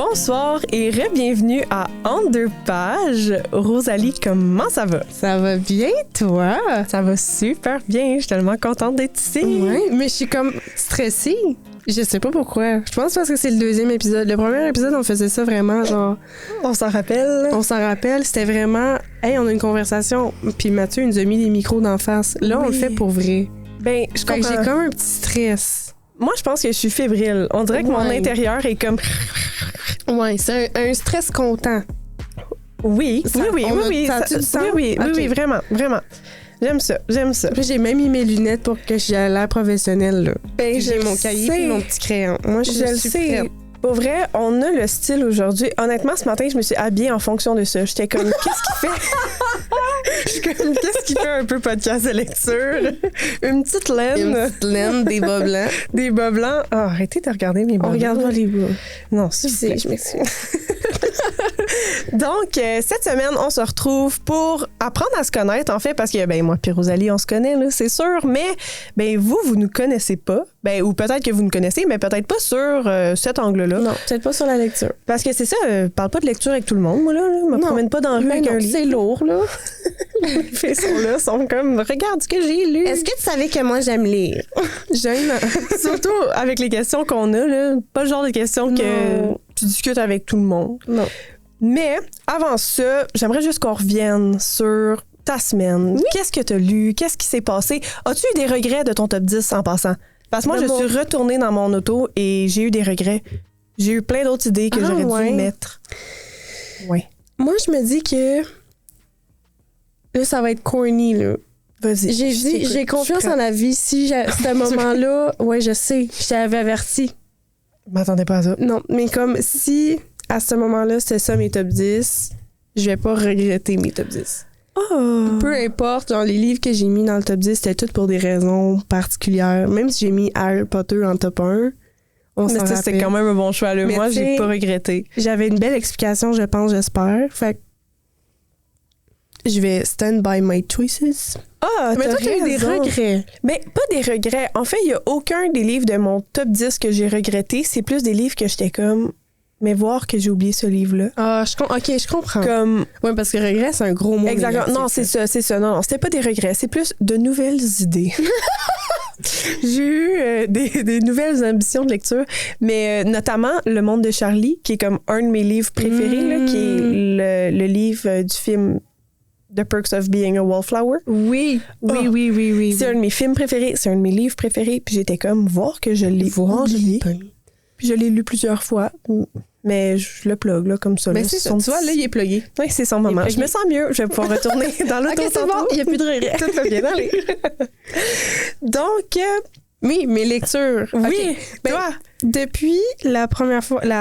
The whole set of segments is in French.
Bonsoir et re-bienvenue à En deux pages. Rosalie, comment ça va? Ça va bien, toi? Ça va super bien. Je suis tellement contente d'être ici. Oui, mais je suis comme stressée. Je sais pas pourquoi. Je pense parce que c'est le deuxième épisode. Le premier épisode, on faisait ça vraiment genre... On s'en rappelle. On s'en rappelle. C'était vraiment... Hey, on a une conversation. Puis Mathieu, il nous a mis les micros d'en face. Là, on le fait pour vrai. Ben, je comprends. J'ai comme un petit stress. Moi, je pense que je suis fébrile. On dirait que mon intérieur est comme... Ouais, c'est un stress content. Oui, Ça, oui, vraiment. J'aime ça. Puis j'ai même mis mes lunettes pour que j'ai l'air professionnelle, là. Ben, j'ai mon cahier et mon petit crayon. Moi, je le suis sais. prête. Pour vrai, on a le style aujourd'hui. Honnêtement, ce matin, je me suis habillée en fonction de ça. J'étais comme, qu'est-ce qu'il fait? Je suis comme, qu'est-ce qu'il fait un peu podcast de lecture? Une petite laine. Des bas blancs. Des bas blancs. Oh, arrêtez de regarder mes bas On blancs. regarde pas les bas. Non, s'il vous plaît. Je m'excuse. Donc, cette semaine, on se retrouve pour apprendre à se connaître, en fait, parce que, ben, moi puis Rosalie, on se connaît, là, c'est sûr, mais, ben, vous nous connaissez pas, ben, ou peut-être que vous nous connaissez, mais peut-être pas sur cet angle-là. Non, peut-être pas sur la lecture. Parce que c'est ça, parle pas de lecture avec tout le monde, moi, là. Je me promène pas dans la rue avec un livre. C'est lourd, là. Les filles sont là, sont comme, regarde ce que j'ai lu. Est-ce que tu savais que moi, j'aime lire? J'aime. Surtout avec les questions qu'on a, là. Pas le genre de questions que tu discutes avec tout le monde. Non. Mais avant ça, j'aimerais juste qu'on revienne sur ta semaine. Oui? Qu'est-ce que tu as lu? Qu'est-ce qui s'est passé? As-tu eu des regrets de ton top 10 en passant? Parce que moi, je suis retournée dans mon auto et j'ai eu des regrets. J'ai eu plein d'autres idées que j'aurais dû mettre. Oui. Moi, je me dis que là, ça va être corny, là. Vas-y. J'ai confiance en la vie. Si à ce moment-là, ouais, je sais, je t'avais averti. Je m'attendais pas à ça. Non, mais comme si à ce moment-là, c'était ça mes top 10, je vais pas regretter mes top 10. Oh. Peu importe, genre les livres que j'ai mis dans le top 10, c'était tout pour des raisons particulières. Même si j'ai mis Harry Potter en top 1, on s'en rappelle. C'était quand même un bon choix. Là. Moi, j'ai pas regretté. J'avais une belle explication, je pense, j'espère. Fait que je vais stand by my choices. Ah, mais toi, tu as eu des regrets. Mais pas des regrets. En fait, il y a aucun des livres de mon top 10 que j'ai regretté. C'est plus des livres que j'étais comme... Mais voir que j'ai oublié ce livre-là. Ah, OK, je comprends. Comme... Oui, parce que regret, c'est un gros mot. Exactement. Négatif, non, c'est ça. Non, c'était pas des regrets. C'est plus de nouvelles idées. J'ai eu des nouvelles ambitions de lecture, mais notamment Le Monde de Charlie, qui est comme un de mes livres préférés, là, qui est le livre du film The Perks of Being a Wallflower. Oui. C'est un de mes films préférés, c'est un de mes livres préférés, puis j'étais comme, voir que je l'ai oublié. Puis je l'ai lu plusieurs fois, mais je le plug là, comme ça. Mais c'est ça, tu vois, là, il est plugué. Oui, c'est son moment. Je me sens mieux, je vais pouvoir retourner dans l'auto. OK, c'est bon, il n'y a plus de regrets. Tout va bien aller. Donc... oui, mes lectures. Oui, okay. Toi, depuis la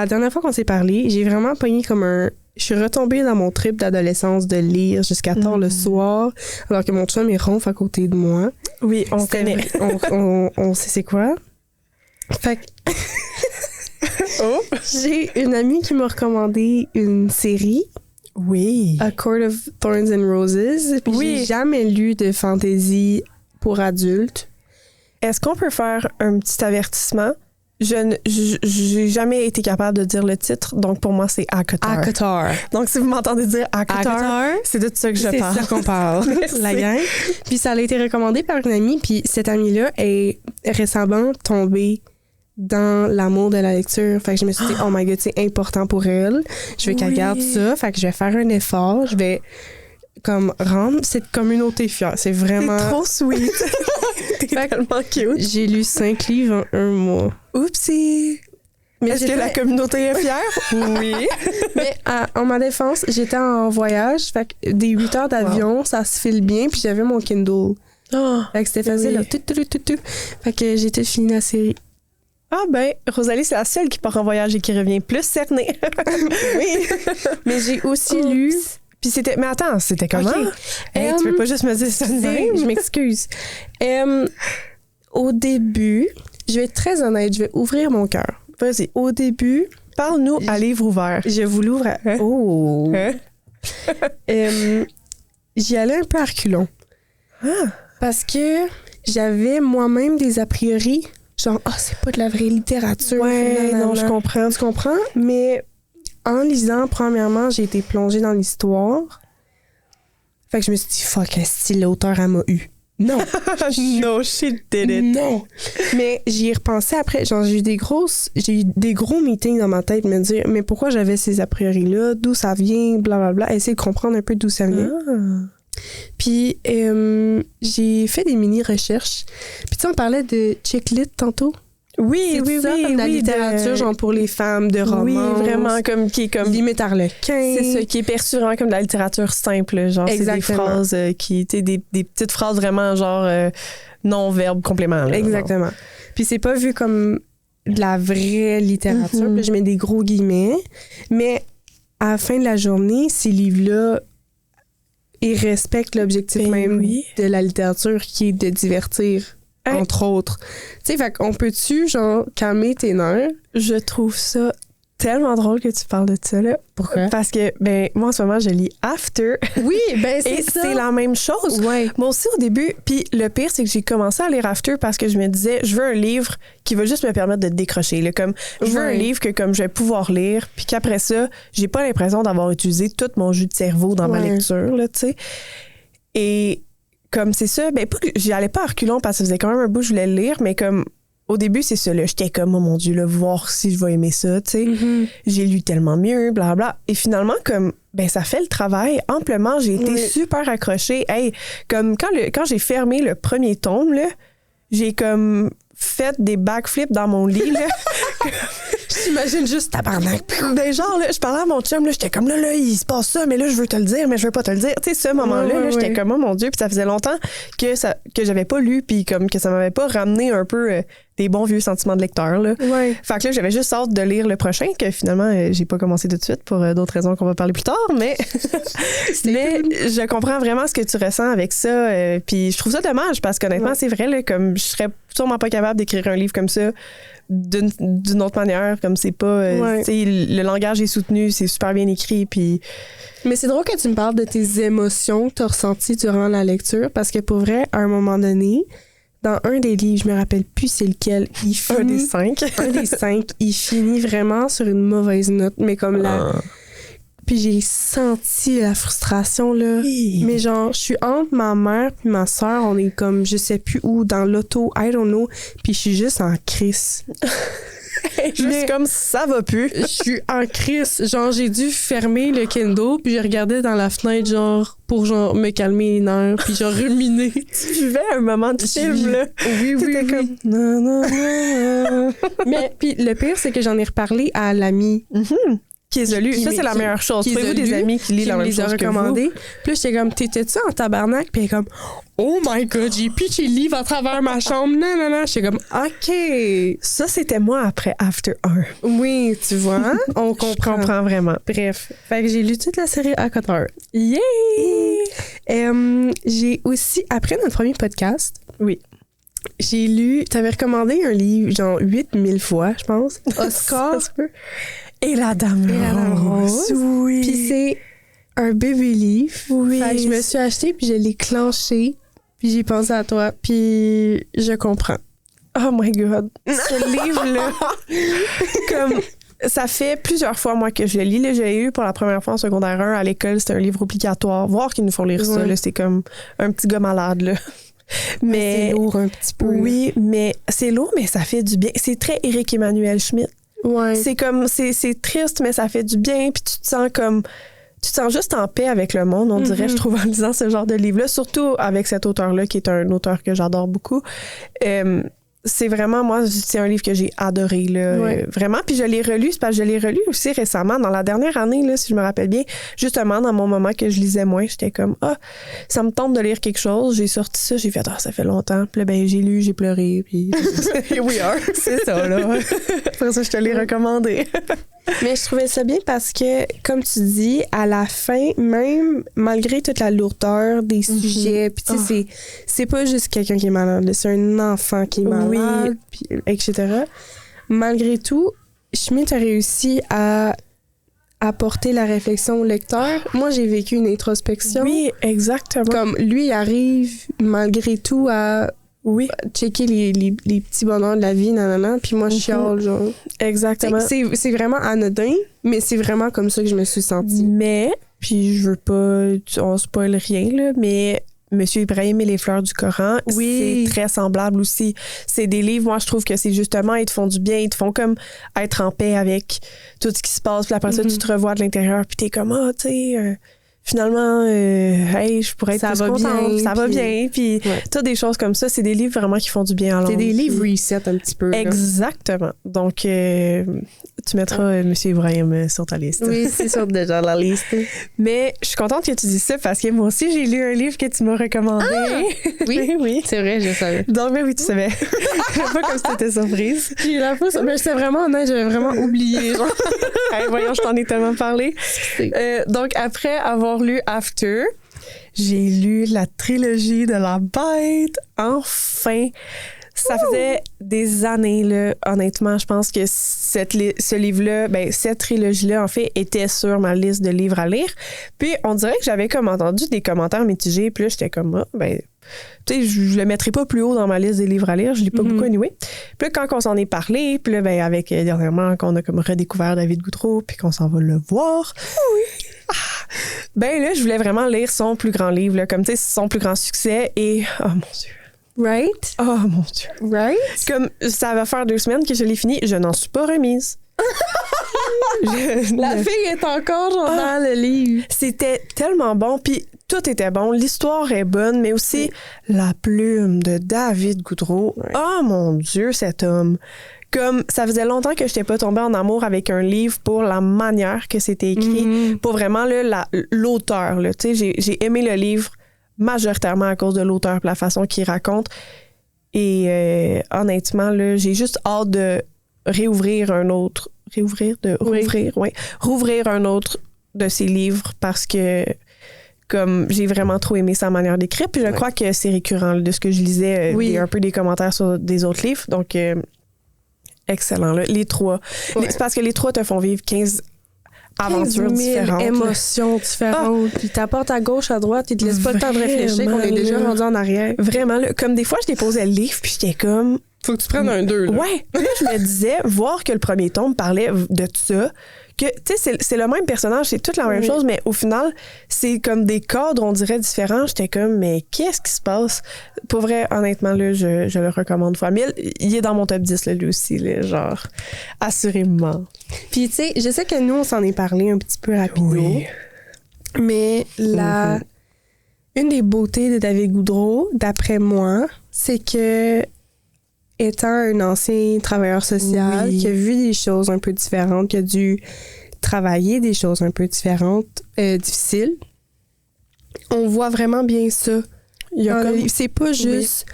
dernière fois qu'on s'est parlé, j'ai vraiment pogné comme un... Je suis retombée dans mon trip d'adolescence de lire jusqu'à tard le soir, alors que mon chum est ronfle à côté de moi. Oui, on connaît. On sait c'est quoi. Fait que... J'ai une amie qui m'a recommandé une série. Oui. A Court of Thorns and Roses. Puis j'ai jamais lu de fantasy pour adultes. Est-ce qu'on peut faire un petit avertissement? J'ai jamais été capable de dire le titre, donc pour moi, c'est ACOTAR. ACOTAR. Donc, si vous m'entendez dire ACOTAR, c'est de ça que je parle. C'est ça qu'on parle. La gang. Puis ça a été recommandé par une amie, puis cette amie-là est récemment tombée dans l'amour de la lecture. Fait que je me suis dit, oh my God, c'est important pour elle. Je veux qu'elle garde ça. Fait que je vais faire un effort. Je vais comme rendre cette communauté fière. C'est vraiment... C'est trop sweet. T'es tellement cute. J'ai lu 5 livres en 1 mois. Oupsie! Mais est-ce que la communauté est fière? Oui. Mais en ma défense, j'étais en voyage. Fait que des 8 heures d'avion, ça se file bien. Puis j'avais mon Kindle. Oh, fait que c'était facile. Là, Fait que j'ai tout fini la série. Ah ben, Rosalie, c'est la seule qui part en voyage et qui revient plus cernée. Oui. Mais j'ai aussi lu... Puis c'était... Mais attends, c'était comment? Okay. Hey, tu peux pas juste me dire ça de même? Je m'excuse. Au début, je vais être très honnête, je vais ouvrir mon cœur. Vas-y. Au début, parle-nous à livre ouvert. Je vous l'ouvre à... Hein? Oh! Hein? J'y allais un peu à reculons. Ah! Parce que j'avais moi-même des a priori... Genre, c'est pas de la vraie littérature. Ouais, non, je comprends. Tu comprends? Mais en lisant, premièrement, j'ai été plongée dans l'histoire. Fait que je me suis dit, fuck, est-ce que l'auteur, elle m'a eu? Non. No, she did it. Non. Mais j'y ai repensé après. Genre, j'ai eu des gros meetings dans ma tête, me dire, mais pourquoi j'avais ces a priori-là? D'où ça vient? Blablabla. Essayer de comprendre un peu d'où ça vient. Puis, j'ai fait des mini-recherches. Puis, tu sais, on parlait de chick-lit tantôt. Oui, oui, ça, oui. comme la littérature, genre pour les femmes, de romance. Oui, vraiment, qui est comme... Limite harlequin. C'est ça, qui est perçu vraiment comme de la littérature simple. Genre, c'est des phrases qui... Tu sais, des petites phrases vraiment, genre, non-verbe complément. Là, exactement. Genre. Puis c'est pas vu comme de la vraie littérature. Puis je mets des gros guillemets. Mais à la fin de la journée, ces livres-là, ils respectent l'objectif même de la littérature qui est de divertir. Entre autres. Tu sais, fait qu'on peut-tu, genre, calmer tes nerfs? Je trouve ça tellement drôle que tu parles de ça, là. Pourquoi? Parce que, moi, en ce moment, je lis After. Oui, c'est et ça. c'est la même chose. Ouais. Moi aussi, au début, puis le pire, c'est que j'ai commencé à lire After parce que je me disais, je veux un livre qui va juste me permettre de décrocher. Là, comme, je veux un livre que, comme, je vais pouvoir lire, puis qu'après ça, j'ai pas l'impression d'avoir utilisé tout mon jus de cerveau dans ma lecture, là, tu sais. Et... comme c'est ça, pas que j'y allais pas à reculons parce que ça faisait quand même un bout que je voulais le lire, mais comme au début, c'est ça, là, j'étais comme, oh mon Dieu, là, voir si je vais aimer ça, tu sais. J'ai lu tellement mieux, blablabla. Et finalement, comme, ça fait le travail amplement. J'ai été super accrochée. Hey, comme quand j'ai fermé le premier tome, là, j'ai comme fait des backflips dans mon lit, là. J'imagine juste tabarnak. Genre, là, je parlais à mon chum, là, j'étais comme, là, il se passe ça, mais là, je veux te le dire, mais je veux pas te le dire. Tu sais, ce moment-là, là, j'étais comme, oh mon Dieu, puis ça faisait longtemps que j'avais pas lu, puis comme que ça m'avait pas ramené un peu des bons vieux sentiments de lecteur, là. Ouais. Fait que là, j'avais juste hâte de lire le prochain, que finalement, j'ai pas commencé tout de suite pour d'autres raisons qu'on va parler plus tard, mais je comprends vraiment ce que tu ressens avec ça, puis je trouve ça dommage, parce qu'honnêtement, c'est vrai, là, comme je serais sûrement pas capable d'écrire un livre comme ça d'une autre manière, comme c'est pas tu sais, le langage est soutenu, c'est super bien écrit, puis mais c'est drôle que tu me parles de tes émotions que tu as ressenties durant la lecture, parce que pour vrai, à un moment donné, dans un des livres, je me rappelle plus c'est lequel, il finit, un des 5, il finit vraiment sur une mauvaise note, mais comme puis j'ai senti la frustration, là. Oui. Mais genre, je suis entre ma mère puis ma soeur, on est comme, je sais plus où, dans l'auto, I don't know, puis je suis juste en crise. Juste comme ça va plus. Je suis en crise. Genre, j'ai dû fermer le Kindle, puis j'ai regardé dans la fenêtre, genre, pour genre me calmer les nerfs, puis genre ruminer. Tu vivais un moment de film, là. Oui. Comme... non, non, non. Mais puis le pire, c'est que j'en ai reparlé à l'ami. Qui les a lus. Ça, c'est la meilleure chose. Trouvez-vous des amis qui lisent la même chose que vous. Puis j'étais comme, t'étais-tu en tabarnak? Puis elle est comme, oh my God, j'ai pitché le livre à travers ma chambre. Non. J'étais comme, OK. Ça, c'était moi après After 1. Oui, tu vois, on comprend. Je comprends vraiment. Bref. Fait que j'ai lu toute la série à 4 heures. Yay! J'ai aussi, après notre premier podcast, oui, j'ai lu, t'avais recommandé un livre, genre 8000 fois, je pense. Oscar. Et la Dame Rose. Oui. Puis c'est un bébé livre. Oui. Fait que je me suis acheté puis je l'ai clenché. Puis j'ai pensé à toi. Puis je comprends. Oh my God. Ce livre-là, comme... Ça fait plusieurs fois, moi, que je le lis. Là, je l'ai lu pour la première fois en secondaire 1 à l'école. C'était un livre obligatoire. Voir qu'ils nous font lire ça, là, c'est comme un petit gars malade, là. Mais c'est lourd un petit peu. Oui, mais c'est lourd, mais ça fait du bien. C'est très Éric Emmanuel Schmitt. Ouais. C'est comme, c'est triste, mais ça fait du bien, puis tu te sens juste en paix avec le monde, on dirait, je trouve, en lisant ce genre de livre-là, surtout avec cet auteur-là, qui est un auteur que j'adore beaucoup. C'est vraiment, moi, c'est un livre que j'ai adoré, là, vraiment. Puis je l'ai relu, c'est parce que je l'ai relu aussi récemment, dans la dernière année, là, si je me rappelle bien, justement, dans mon moment que je lisais moins, j'étais comme, ça me tente de lire quelque chose, j'ai sorti ça, j'ai fait, ça fait longtemps, puis là, j'ai lu, j'ai pleuré, puis here we are, c'est ça, là. Après ça, je te l'ai recommandé. Mais je trouvais ça bien parce que, comme tu dis, à la fin, même malgré toute la lourdeur des sujets, puis tu sais, c'est pas juste quelqu'un qui est malade, là, c'est un enfant qui est malade, puis, etc. Malgré tout, Schmitt a réussi à apporter la réflexion au lecteur. Moi, j'ai vécu une introspection. Oui, exactement. Comme lui arrive, malgré tout, à checker les petits bonheurs de la vie, nanana, puis moi, je chiale, genre. Exactement. C'est vraiment anodin, mais c'est vraiment comme ça que je me suis sentie. Mais, puis je veux pas... On spoil rien, là, mais... Monsieur Ibrahim et les fleurs du Coran, c'est très semblable aussi. C'est des livres, moi, je trouve que c'est justement, ils te font du bien, ils te font comme être en paix avec tout ce qui se passe. Puis après ça, tu te revois de l'intérieur, puis t'es comme, tu sais... finalement, hey, je pourrais être plus contente, ça va bien. Puis toutes des choses comme ça, c'est des livres vraiment qui font du bien à l'âme. C'est des livres reset un petit peu. Exactement. Là. Donc, tu mettras M. Ibrahim sur ta liste. Oui, c'est sûr déjà la liste. Mais je suis contente que tu dises ça parce que moi aussi, j'ai lu un livre que tu m'as recommandé. Ah! Oui, oui. C'est vrai, je savais. Donc, oui, tu savais. Pas comme si t'étais surprise. J'ai eu la fausse, mais j'étais vraiment honnête, j'avais vraiment oublié. Genre. Hey, voyons, je t'en ai tellement parlé. Donc, après avoir lu After, j'ai lu la trilogie de la Bête. Enfin! Ça faisait des années, là, honnêtement. Je pense que ce livre-là, cette trilogie-là, en fait, était sur ma liste de livres à lire. Puis, on dirait que j'avais comme entendu des commentaires mitigés. Puis là, j'étais comme, tu sais, je le mettrai pas plus haut dans ma liste des livres à lire. Je lis pas beaucoup anyway. Puis là, quand on s'en est parlé, puis là, avec dernièrement, qu'on a comme redécouvert David Goudreau, puis qu'on s'en va le voir. Là, je voulais vraiment lire son plus grand livre, là, comme, tu sais, son plus grand succès. Et, oh mon Dieu. Right? Oh mon Dieu. Right? Comme ça va faire 2 semaines que je l'ai fini, je n'en suis pas remise. La fille est encore dans le livre. C'était tellement bon, puis tout était bon. L'histoire est bonne, mais aussi la plume de David Goudreau. Ouais. Oh mon Dieu, cet homme. Comme ça faisait longtemps que je n'étais pas tombée en amour avec un livre pour la manière que c'était écrit, pour vraiment l'auteur. Là. Tu sais, j'ai aimé le livre majoritairement à cause de l'auteur et la façon qu'il raconte. Et honnêtement, là, j'ai juste hâte de rouvrir un autre de ses livres parce que comme j'ai vraiment trop aimé sa manière d'écrire. Puis je crois que c'est récurrent là, de ce que je lisais, un peu des commentaires sur des autres livres. Donc, excellent. Là. Les 3. C'est parce que les 3 te font vivre 15 aventures différentes. Émotions différentes. Puis t'apportes à gauche, à droite, ils te laissent pas le temps de réfléchir qu'on est déjà rendu en arrière. Vraiment, là, comme des fois, je déposais le livre, puis j'étais comme... Faut que tu prennes un 2, là. Ouais. Puis là, je me disais, voir que le premier tome parlait de ça, que, tu sais, c'est le même personnage, c'est toute la même chose, mais au final, c'est comme des cadres, on dirait, différents. J'étais comme, mais qu'est-ce qui se passe? Pour vrai, honnêtement, là, je le recommande fois 1000. Il est dans mon top 10, là, lui aussi, là, genre, assurément. Puis, tu sais, je sais que nous, on s'en est parlé un petit peu rapido, mais une des beautés de David Goudreau, d'après moi, c'est que étant un ancien travailleur social qui a vu des choses un peu différentes, qui a dû travailler des choses un peu différentes, difficiles, on voit vraiment bien ça. C'est pas juste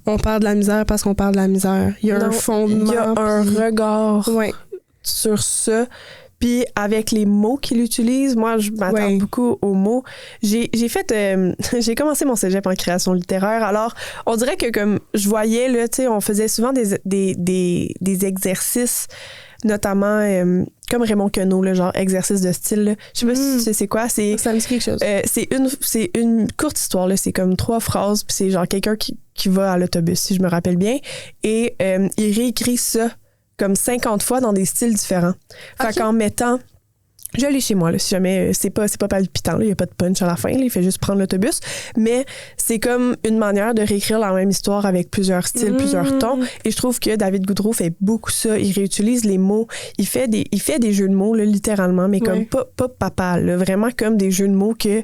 on parle de la misère parce qu'on parle de la misère. Il y a un fondement. Il y a un regard sur ça. Puis avec les mots qu'il utilise, moi, je m'attends beaucoup aux mots. J'ai commencé mon cégep en création littéraire. Alors, on dirait que comme je voyais, là, tu sais, on faisait souvent des exercices, notamment comme Raymond Queneau, là, genre exercice de style. Là. Je sais pas si tu sais c'est quoi. Ça me dit quelque chose. C'est une courte histoire, là. C'est comme 3 phrases, puis c'est genre quelqu'un qui va à l'autobus, si je me rappelle bien. Et il réécrit ça comme 50 fois dans des styles différents. Fait qu'en mettant... Je l'ai chez moi, là, si jamais c'est pas palpitant, il n'y a pas de punch à la fin, là, il fait juste prendre l'autobus. Mais c'est comme une manière de réécrire la même histoire avec plusieurs styles, plusieurs tons. Et je trouve que David Goudreau fait beaucoup ça. Il réutilise les mots. Il fait des jeux de mots, là, littéralement, mais comme pas papa, là, vraiment comme des jeux de mots que...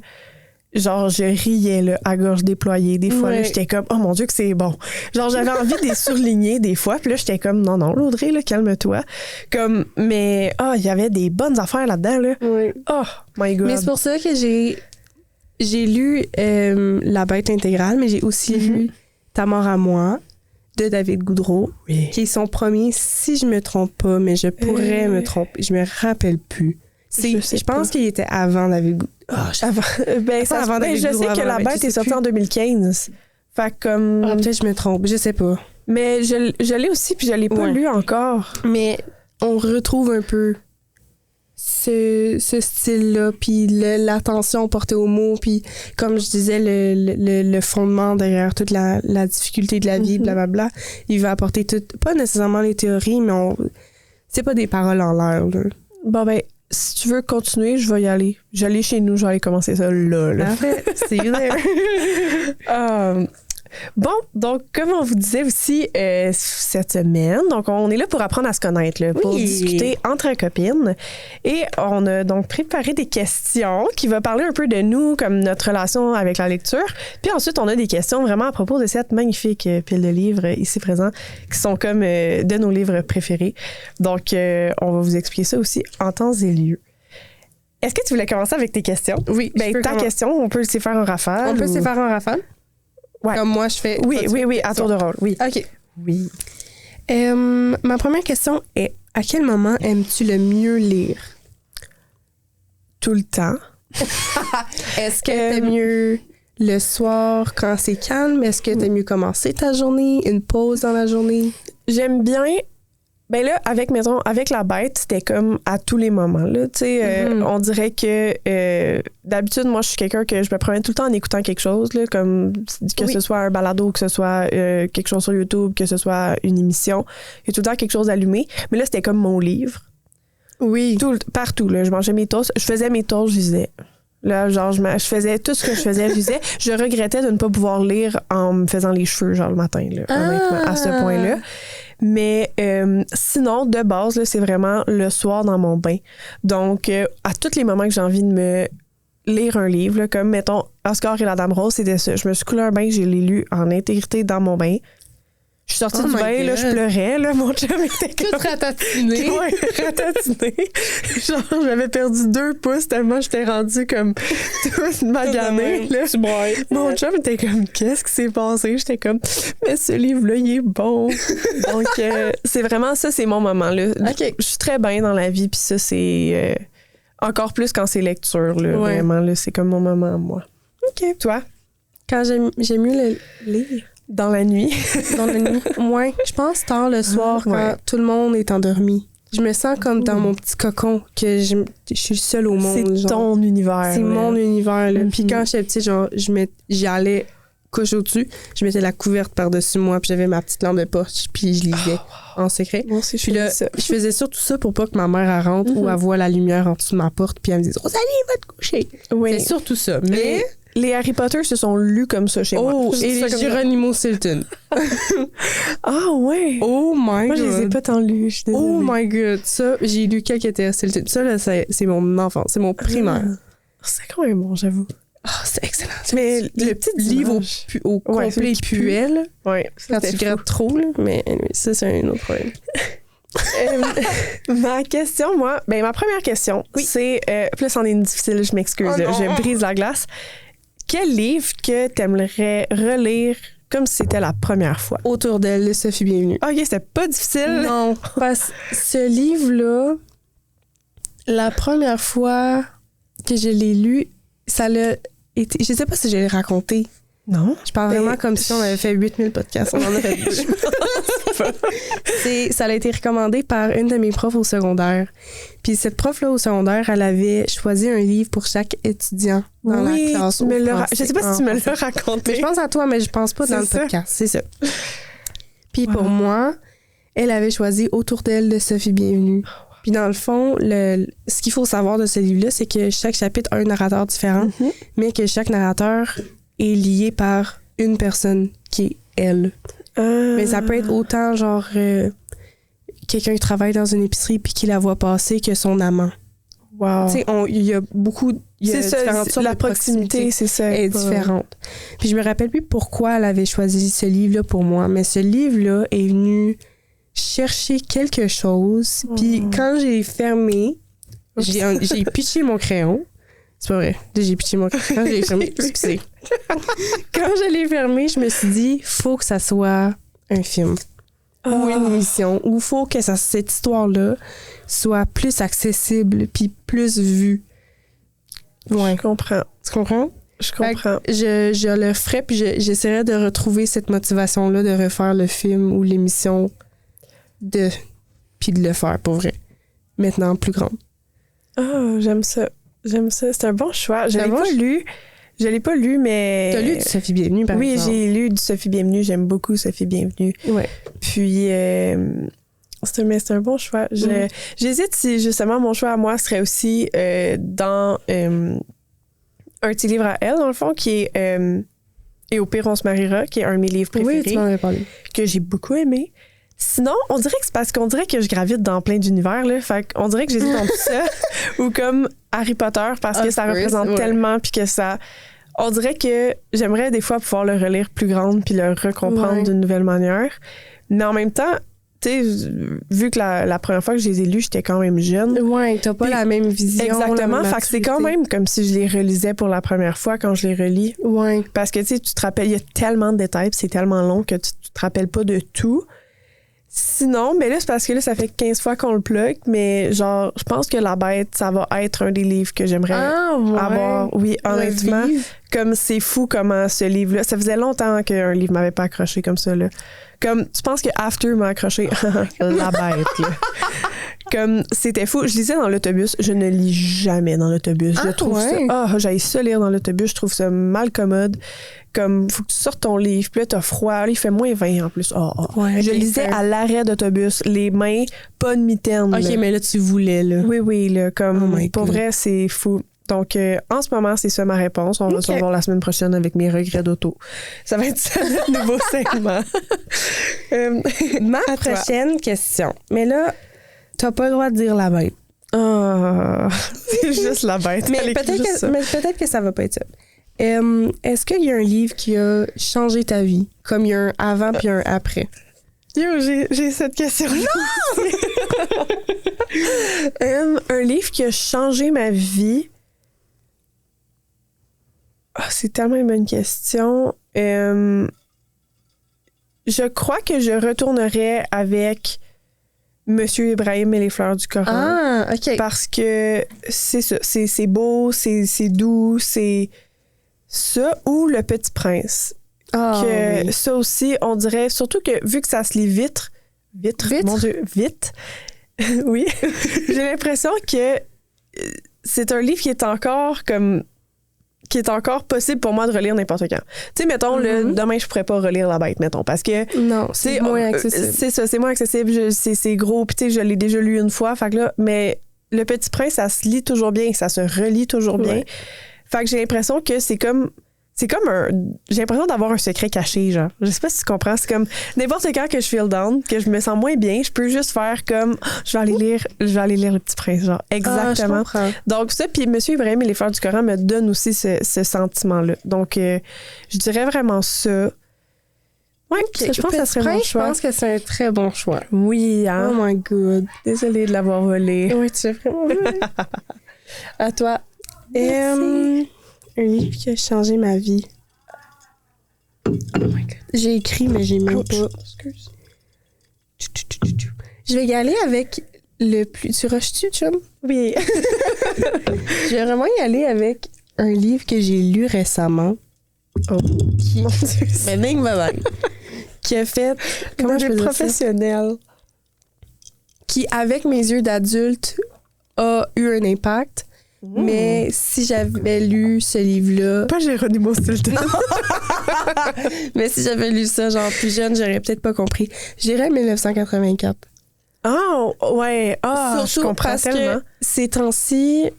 Genre, je riais, là, à gorge déployée. Des fois, là, j'étais comme, oh mon Dieu, que c'est bon. Genre, j'avais envie de les surligner des fois. Puis là, j'étais comme, non, Audrey, là, calme-toi. Comme, mais, il y avait des bonnes affaires là-dedans, là. Oui. Oh, my God. Mais c'est pour ça que j'ai lu La Bête intégrale, mais j'ai aussi lu Ta mort à moi de David Goudreau, qui est son premier, si je me trompe pas, mais je pourrais me tromper. Je me rappelle plus. Je pense qu'il était avant David Goudreau. Je sais que La Bête est sortie en 2015. Fait comme... peut-être je me trompe, je sais pas. Mais je l'ai aussi, puis je l'ai pas lu encore. Mais on retrouve un peu ce style-là, puis l'attention portée aux mots, puis comme je disais, le fondement derrière toute la difficulté de la vie, blablabla, il va apporter pas nécessairement les théories, mais c'est pas des paroles en l'air, là. Bon, ben, si tu veux continuer, je vais y aller. J'allais chez nous, je vais aller commencer ça là. Parfait, c'est there. Bon, donc, comme on vous disait aussi cette semaine, donc on est là pour apprendre à se connaître, là, pour discuter entre copines. Et on a donc préparé des questions qui vont parler un peu de nous, comme notre relation avec la lecture. Puis ensuite, on a des questions vraiment à propos de cette magnifique pile de livres ici présents, qui sont comme de nos livres préférés. Donc, on va vous expliquer ça aussi en temps et lieu. Est-ce que tu voulais commencer avec tes questions? Oui. Ben, ta question, on peut se faire en rafale. On peut se faire en rafale? Ouais. Comme moi, je fais... Oui, à tour de rôle, oui. OK. Oui. Ma première question est, à quel moment aimes-tu le mieux lire? Tout le temps. Est-ce que t'aimes mieux le soir quand c'est calme? Est-ce que t'aimes mieux commencer ta journée? Une pause dans la journée? J'aime bien... Ben là, avec la bête, c'était comme à tous les moments, là. Tu sais, on dirait que d'habitude, moi, je suis quelqu'un que je me promène tout le temps en écoutant quelque chose, là, comme que ce soit un balado, que ce soit quelque chose sur YouTube, que ce soit une émission. Il y a tout le temps quelque chose allumé. Mais là, c'était comme mon livre. Oui. Partout, là. Je mangeais mes toasts. Je faisais mes toasts, je lisais. Là, genre, je faisais tout ce que je faisais, je lisais. Je regrettais de ne pas pouvoir lire en me faisant les cheveux, genre, le matin, là, honnêtement, à ce point-là. Mais sinon, de base, là, c'est vraiment le soir dans mon bain. Donc, à tous les moments que j'ai envie de me lire un livre, là, comme, mettons, Oscar et la Dame Rose, c'était ça. Je me suis coulé un bain, j'ai lu en intégrité dans mon bain. Je suis sortie du bain, là, je pleurais, là, mon chum était comme... Tout ratatiné. Ouais, ratatiné. Genre, j'avais perdu 2 pouces tellement j'étais rendue comme toute maganée, là. Mon chum était comme, qu'est-ce qui s'est passé? J'étais comme, mais ce livre-là, il est bon. Donc, c'est vraiment ça, c'est mon moment, là. OK. Je suis très bien dans la vie, puis ça, c'est encore plus quand c'est lecture, là. Ouais. Vraiment, là, c'est comme mon moment à moi. OK. Toi? Quand j'aime mieux le lire? Dans la nuit. Dans la nuit. Ouais. Je pense tard le soir quand tout le monde est endormi. Je me sens comme dans mon petit cocon, que je suis seule au monde. C'est genre. ton univers. C'est mon univers. Là. Puis Mm-hmm. quand j'étais petite, genre, j'allais coucher au-dessus, je mettais la couverte par-dessus moi, puis j'avais ma petite lampe de poche, puis je lisais en secret. Moi aussi, Puis là, je faisais surtout ça pour pas que ma mère elle rentre ou elle voit la lumière en dessous de ma porte, puis elle me dise « Rosalie, va te coucher! » Oui. C'est surtout ça. Mais... Les Harry Potter se sont lus comme ça chez moi. Oh, Je et dis ça les comme ça. Geronimo Stilton. Ah ouais! Oh my Moi, God! je les ai pas tant lus, je suis désolée. Oh my God! Ça, j'ai lu quelques étaient Stilton. Ça, là, c'est mon enfance. C'est mon primaire. C'est quand même bon, j'avoue. Oh, c'est excellent. Mais le petit livre au Ouais, complet celui qui pue. puel. Ouais, Quand tu grattes trop, là. Mais anyway, ça, c'est un autre problème. Ma question, moi, ma première question, c'est... plus c'en est une difficile, je m'excuse, Oh là, non. je brise la glace. Quel livre que t'aimerais relire comme si c'était la première fois? Autour d'elle, Sophie Bienvenue. OK, c'était pas difficile. Non, parce que ce livre-là, la première fois que je l'ai lu, ça l'a été... Je sais pas si je l'ai raconté. Non? Je parle vraiment comme si on avait fait 8000 podcasts. On en a fait 2. Ça a été recommandé par une de mes profs au secondaire. Puis cette prof-là au secondaire, elle avait choisi un livre pour chaque étudiant dans la classe. Je sais pas si tu me l'as raconté. Je pense à toi, mais je pense pas dans le podcast. C'est ça. Puis pour moi, elle avait choisi Autour d'elle de Sophie Bienvenue. Puis dans le fond, ce qu'il faut savoir de ce livre-là, c'est que chaque chapitre a un narrateur différent, mais que chaque narrateur est lié par une personne qui est elle. Mais ça peut être autant genre quelqu'un qui travaille dans une épicerie puis qui la voit passer que son amant. Wow. Tu sais, il y a beaucoup... Il y a différentes sortes la de proximité, c'est ça. est différente. Puis je me rappelle plus pourquoi elle avait choisi ce livre-là pour moi, mais ce livre-là est venu chercher quelque chose. Puis quand j'ai fermé, j'ai pitché mon crayon. C'est pas vrai. J'ai pitché mon crayon. Quand j'ai fermé, excusez. Quand je l'ai fermé, je me suis dit, faut que ça soit un film ou une émission, ou faut que cette histoire-là soit plus accessible puis plus vue. Ouais. Je comprends. Tu comprends? Je comprends. Je le ferais, puis j'essaierais de retrouver cette motivation-là de refaire le film ou l'émission puis de le faire, pour vrai. Maintenant, plus grande. Oh, j'aime ça. J'aime ça. C'est un bon choix. Je C'est l'ai un bon pas lu. Je l'ai pas lu, mais... T'as lu du Sophie Bienvenue, par Oui, exemple? j'ai lu du Sophie Bienvenue. J'aime beaucoup Sophie Bienvenue. Ouais. Puis, c'est un bon choix. J'hésite si, justement, mon choix à moi serait aussi dans un petit livre à elle, dans le fond, qui est Et au pire, on se mariera, qui est un de mes livres préférés. Oui, tu m'en avais parlé. Que j'ai beaucoup aimé. Sinon, on dirait que c'est parce qu'on dirait que je gravite dans plein d'univers, là. Fait qu'on dirait que j'hésite entre ça ou comme Harry Potter parce que ça représente tellement puis que ça... On dirait que j'aimerais des fois pouvoir le relire plus grande puis le recomprendre d'une nouvelle manière. Mais en même temps, tu sais, vu que la première fois que je les ai lus, j'étais quand même jeune. Ouais, t'as pas Puis, la même vision. exactement. La même fait que c'est quand même comme si je les relisais pour la première fois quand je les relis. Ouais. Parce que, tu sais, tu te rappelles, il y a tellement de détails puis c'est tellement long que tu te rappelles pas de tout. Sinon, mais là, c'est parce que là, ça fait 15 fois qu'on le plug, mais genre, je pense que La Bête, ça va être un des livres que j'aimerais avoir. Oui, honnêtement. Revivre. Comme c'est fou comment ce livre-là. Ça faisait longtemps qu'un livre m'avait pas accroché comme ça, là. Comme, tu penses que After m'a accroché? La Bête, là. Comme, c'était fou. Je lisais dans l'autobus. Je ne lis jamais dans l'autobus. Je trouve ça... j'aille ça lire dans l'autobus. Je trouve ça mal commode. Comme, faut que tu sortes ton livre. Puis là, t'as froid. Là, il fait moins 20 en plus. Ouais, je lisais à l'arrêt d'autobus. Les mains, pas de mitaine. OK, là. mais là, tu voulais, là. Oui, là. Comme, Oh my pour God. vrai, c'est fou. Donc, en ce moment, c'est ça ma réponse. On va se revoir la semaine prochaine avec mes regrets d'auto. Ça va être ça, notre nouveau segment. Ma prochaine question. Mais là, t'as pas le droit de dire La Bête. C'est juste La Bête. Mais Elle écrit juste ça. peut-être que ça va pas être ça. Est-ce qu'il y a un livre qui a changé ta vie? Comme il y a un avant puis un après. Yo, j'ai cette question-là. Un livre qui a changé ma vie. C'est tellement une bonne question. Je crois que je retournerais avec Monsieur Ibrahim et les fleurs du Coran. Ah, OK. Parce que c'est ça. C'est beau, c'est doux, c'est ça ou Le Petit Prince. Que ça aussi, on dirait, surtout que vu que ça se lit vite, mon Dieu, vite, oui, j'ai l'impression que c'est un livre qui est encore possible pour moi de relire n'importe quand. Tu sais, mettons, demain, je pourrais pas relire La Bête, mettons, parce que... Non, c'est moins accessible. C'est ça, c'est moins accessible, c'est gros, puis tu sais, je l'ai déjà lu une fois, fait que là, mais Le Petit Prince, ça se lit toujours bien, ça se relit toujours bien. Ouais. Fait que j'ai l'impression que c'est comme j'ai l'impression d'avoir un secret caché, genre. Je sais pas si tu comprends. C'est comme n'importe quand que je feel down, que je me sens moins bien, je peux juste faire comme je vais aller lire Le Petit Prince, genre. Exactement. Je comprends. Donc ça, puis Monsieur Ibrahim et les fleurs du Coran me donne aussi ce sentiment-là. Donc je dirais vraiment ça. Ouais, je pense que ça serait mon choix. Je pense que c'est un très bon choix. Oui, hein. Oh my God. Désolée de l'avoir volé. Oui, tu as vraiment volé. À toi. Un livre qui a changé ma vie. Oh my God. J'ai écrit, mais j'ai même pas... Excuse. Je vais y aller avec le plus... Tu rushes-tu, chum? Oui. Je vais vraiment y aller avec un livre que j'ai lu récemment. Oh. Mon Dieu. Mais ding, bye. Qui a fait... Comment je peux dire ça? Professionnel. Qui, avec mes yeux d'adulte, a eu un impact. Mais si j'avais lu ce livre-là... Pas Géronimo Stilton. Mais si j'avais lu ça, genre plus jeune, j'aurais peut-être pas compris. J'irais 1984. Ah, ouais. Surtout je comprends parce tellement. que ces temps-ci,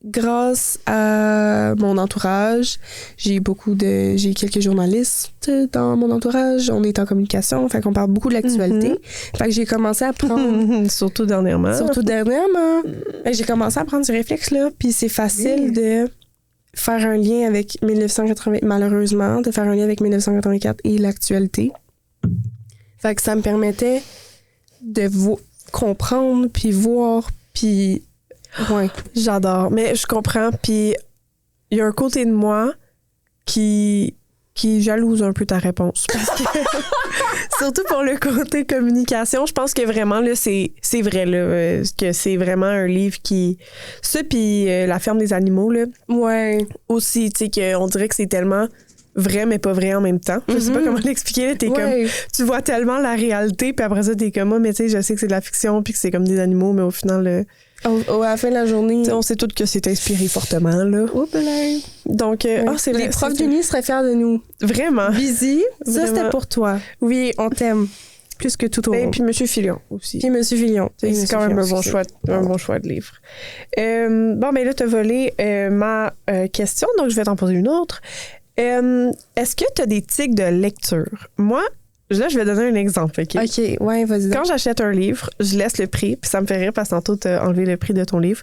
grâce à mon entourage, j'ai quelques journalistes dans mon entourage. On est en communication, fait qu'on parle beaucoup de l'actualité. Fait que j'ai commencé à prendre... Surtout dernièrement. Fait que j'ai commencé à prendre ce réflexe-là, puis c'est facile de faire un lien avec 1980, malheureusement, de faire un lien avec 1984 et l'actualité. Fait que ça me permettait de comprendre, puis voir, puis... Ouais. J'adore. Mais je comprends. Puis il y a un côté de moi qui jalouse un peu ta réponse. Parce que, surtout pour le côté communication, je pense que vraiment, là, c'est vrai, là, que c'est vraiment un livre qui... Ça, puis La ferme des animaux, là. Ouais. Aussi, tu sais, qu'on dirait que c'est tellement vrai, mais pas vrai en même temps. Je sais pas comment l'expliquer. Là, t'es comme... Tu vois tellement la réalité, puis après ça, t'es comme, mais tu sais, je sais que c'est de la fiction, puis que c'est comme des animaux, mais au final... À la fin de la journée. T'sais, on sait toutes que c'est inspiré fortement, là. Oups là. Donc, c'est vrai. Les profs d'uni seraient fiers de nous. Vraiment. Busy, ça c'était pour toi. Oui. On t'aime. Plus que tout au monde. Et puis Monsieur Filion aussi. Puis Monsieur Filion. C'est quand même un bon choix de livre. Bon, ben là, t'as volé ma question, donc je vais t'en poser une autre. Est-ce que t'as des tics de lecture? Moi, là, je vais donner un exemple, OK? OK, ouais, vas-y. Quand j'achète un livre, je laisse le prix, puis ça me fait rire parce que tantôt, t'as enlevé le prix de ton livre.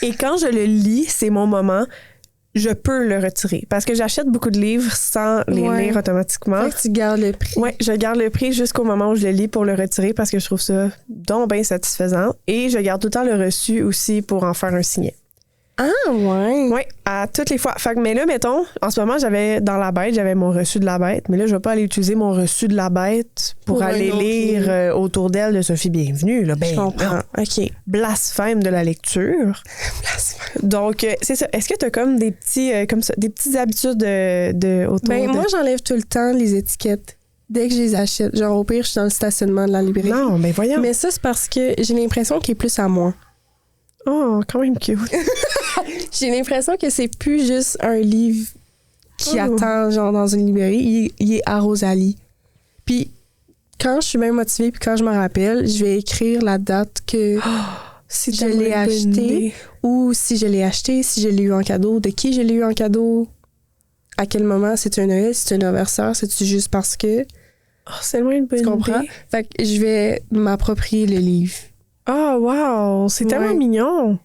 Et quand je le lis, c'est mon moment, je peux le retirer. Parce que j'achète beaucoup de livres sans les lire automatiquement. Fait que tu gardes le prix. Oui, je garde le prix jusqu'au moment où je le lis pour le retirer parce que je trouve ça donc bien satisfaisant. Et je garde tout le temps le reçu aussi pour en faire un signet. Ah, ouais. Oui, à toutes les fois. Fait que, mais là, mettons, en ce moment, dans la bête, j'avais mon reçu de la bête, mais là, je vais pas aller utiliser mon reçu de la bête pour aller lire Autour d'elle de Sophie Bienvenue. Là. Ben, je comprends. Non. OK. Blasphème de la lecture. Blasphème. Donc, c'est ça. Est-ce que tu as comme des petits, comme ça, des petites habitudes de autour de... Moi, j'enlève tout le temps les étiquettes. Dès que je les achète. Genre, au pire, je suis dans le stationnement de la librairie. Non, ben voyons. Mais ça, c'est parce que j'ai l'impression qu'il est plus à moi. Oh, quand même cute. J'ai l'impression que c'est plus juste un livre qui attend, genre, dans une librairie. Il est à Rosalie. Puis, quand je suis bien motivée puis quand je me rappelle, je vais écrire la date que si je l'ai acheté ou si je l'ai acheté, si je l'ai eu en cadeau, de qui je l'ai eu en cadeau, à quel moment, c'est un Noël, c'est un anniversaire, c'est-tu juste parce que... Oh, c'est loin une bonne idée. Tu comprends? Fait que je vais m'approprier le livre. Oh, wow! C'est tellement mignon!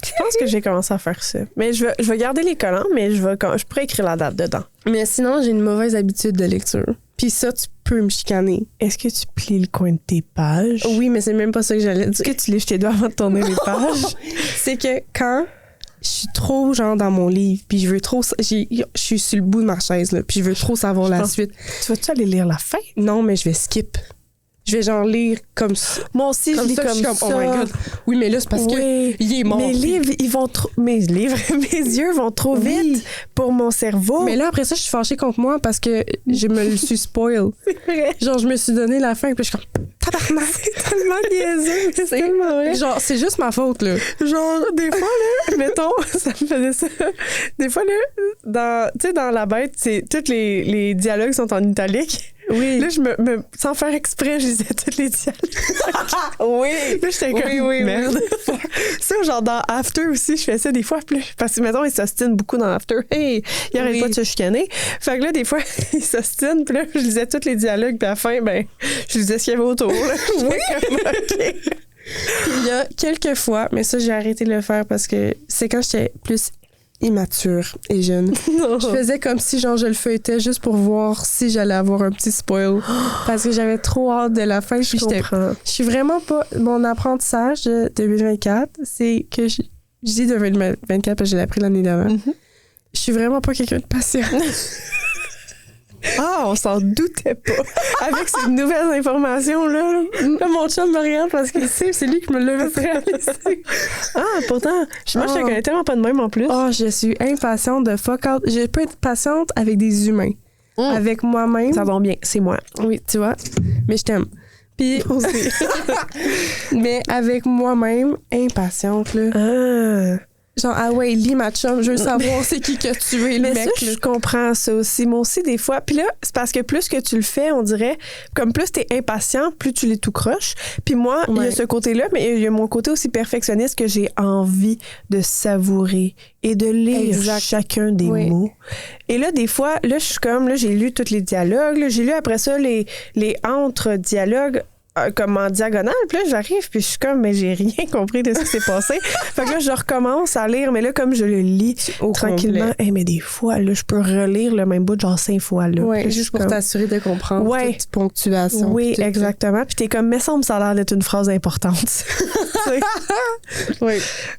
Je pense que j'ai commencé à faire ça. Mais je vais garder les collants, mais je pourrais écrire la date dedans. Mais sinon, j'ai une mauvaise habitude de lecture. Puis ça, tu peux me chicaner. Est-ce que tu plies le coin de tes pages? Oui, mais c'est même pas ça que j'allais dire. Est-ce que tu lèches tes doigts avant de tourner les pages? C'est que quand je suis trop, genre, dans mon livre, puis je veux trop... Je suis sur le bout de ma chaise, là, puis je veux trop savoir la suite. Tu vas-tu aller lire la fin? Non, mais je vais skip. Je vais genre lire comme ça. Moi aussi, je lis comme ça. Oh my God. Oui, mais là, c'est parce que il est mort. Mes livres, mes yeux vont trop vite pour mon cerveau. Mais là, après ça, je suis fâchée contre moi parce que je me le suis spoil. C'est vrai. Genre, je me suis donné la fin, puis je suis comme, tabarnak. C'est tellement niaiseux, mais c'est tellement vrai. Genre, c'est juste ma faute, là. Genre, des fois, là, mettons, ça me faisait ça. Des fois, là, dans La Bête, tous les dialogues sont en italique. Oui. Là, sans faire exprès, je lisais tous les dialogues. Oui. Là, j'étais comme, merde. Ça, genre, dans After aussi, je fais ça des fois. Parce que, mettons, ils s'ostinent beaucoup dans After. Hey, ils arrêtent pas de se chicaner. Fait que là, des fois, ils s'ostinent. Puis là, je lisais tous les dialogues. Puis à la fin, ben, je lisais ce qu'il y avait autour. Là. Oui. Comme, OK. Puis il y a quelques fois, mais ça, j'ai arrêté de le faire parce que c'est quand j'étais plus immature et jeune. Non. Je faisais comme si genre je le feuilletais juste pour voir si j'allais avoir un petit spoil parce que j'avais trop hâte de la fin. Je comprends. Je suis vraiment pas... Mon apprentissage de 2024, c'est que je dis 2024 parce que je l'ai appris l'année d'avant. Mm-hmm. Je suis vraiment pas quelqu'un de patient. Ah, on s'en doutait pas. Avec ces nouvelles informations-là. Là, mon chum me regarde parce qu'il sait, c'est lui qui me l'a fait réaliser. Ah, pourtant, moi, je te connais tellement pas de même en plus. Oh, je suis impatiente de fuck out. Je peux être patiente avec des humains. Avec moi-même. Ça va bien, c'est moi. Oui, tu vois. Mais je t'aime. Puis aussi. Mais avec moi-même, impatiente, là. Ah. Genre, ah ouais, lis ma chum, je veux savoir c'est qui a tué le mais mec. ça, je comprends ça aussi. Moi aussi, des fois. Puis là, c'est parce que plus que tu le fais, on dirait, comme plus t'es impatient, plus tu les tout croches. Puis moi, il y a ce côté-là, mais il y a mon côté aussi perfectionniste que j'ai envie de savourer et de lire chacun des mots. Et là, des fois, là, je suis comme, là, j'ai lu tous les dialogues. Là, j'ai lu après ça les entre-dialogues. Comme en diagonale, puis là, j'arrive, puis je suis comme, mais j'ai rien compris de ce qui s'est passé. Fait que là, je recommence à lire, mais là, comme je le lis tranquillement, mais des fois, là, je peux relire le même bout, genre 5 fois, là. Ouais, juste pour t'assurer de comprendre toute ponctuation. Oui, exactement. Puis t'es comme, mais ça me a l'air d'être une phrase importante. Oui.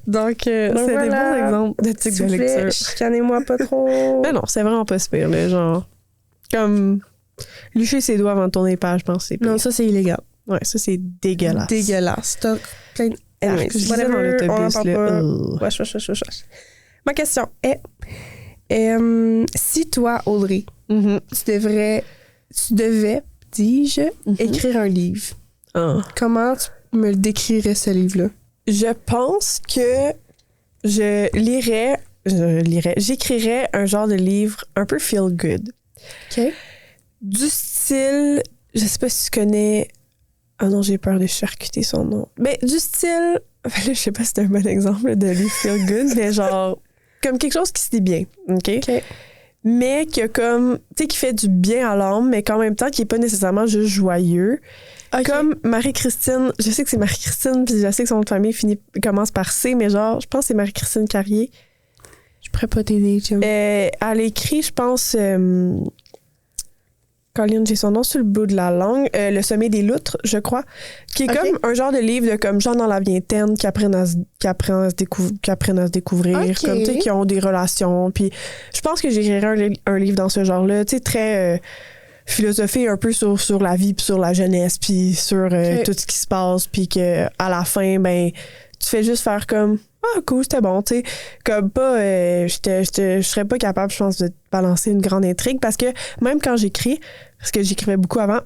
Donc, c'est des bons exemples de tics de lecture. Chicanez-moi pas trop. Mais non, c'est vraiment pas super, là, genre, comme, licher ses doigts avant de tourner les pages, je pense, c'est pire. Non, ça, c'est illégal. Ouais, ça, c'est dégueulasse. Dégueulasse. T'as plein de... Anyways, je lisais dans l'autobus, là. Wesh. Ma question est, si toi, Audrey, tu devais, dis-je, écrire un livre, comment tu me le décrirais, ce livre-là? Je pense que j'écrirais un genre de livre un peu feel good. OK. Du style, je sais pas si tu connais. Ah non, j'ai peur de charcuter son nom. Mais du style, enfin, là, je sais pas si c'est un bon exemple de livre feel good, mais genre, comme quelque chose qui se lit bien. OK? Mais qui a comme, tu sais, qui fait du bien à l'âme, mais qu'en même temps, qui est pas nécessairement juste joyeux. Okay. Comme Marie-Christine, je sais que c'est Marie-Christine, puis je sais que son nom de famille commence par C, mais genre, je pense que c'est Marie-Christine Carrier. Je pourrais pas t'aider, tu vois. Elle a écrit, je pense, Colline, j'ai son nom sur le bout de la langue, Le sommet des loutres, je crois, qui est comme un genre de livre de comme gens dans la vingtaine qui apprennent à se découvrir, comme, tu sais, qui ont des relations. Puis je pense que j'écrirais un livre dans ce genre-là, tu sais, très philosophie un peu sur la vie, puis sur la jeunesse, puis sur tout ce qui se passe, puis que à la fin, ben, tu fais juste faire comme ah cool, c'était bon, tu sais, comme pas je serais pas capable, je pense, de balancer une grande intrigue, parce que même quand j'écris, parce que j'écrivais beaucoup avant,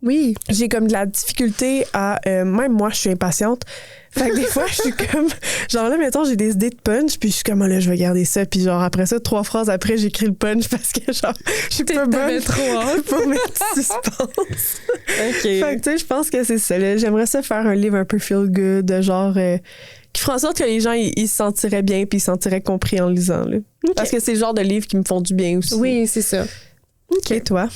oui, j'ai comme de la difficulté à même moi je suis impatiente, fait que des fois je suis comme genre là mettons j'ai des idées de punch, puis je suis comme oh, là je vais garder ça, puis genre après ça 3 phrases après j'écris le punch parce que genre je suis pas bonne trop pour mettre du suspense. OK. Fait que tu sais je pense que c'est ça là. J'aimerais ça faire un livre un peu feel good, de genre qui ferait en sorte que les gens ils se sentiraient bien puis ils se sentiraient compris en lisant là. Okay. Parce que c'est le genre de livre qui me font du bien aussi. Oui, c'est ça. OK. Et toi?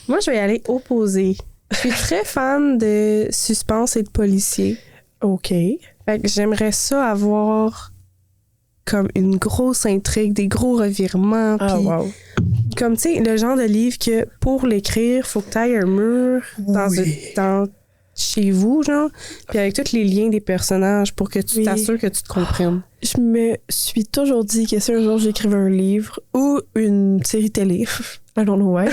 Moi, je vais y aller opposé. Je suis très fan de suspense et de policier. OK. Fait que j'aimerais ça avoir comme une grosse intrigue, des gros revirements. Ah, wow. Comme, tu sais, le genre de livre que pour l'écrire, faut que tu ailles un mur dans chez vous, genre, puis avec tous les liens des personnages pour que tu t'assures que tu te comprennes. Je me suis toujours dit que si un jour j'écrivais un livre ou une série télé, I don't know why,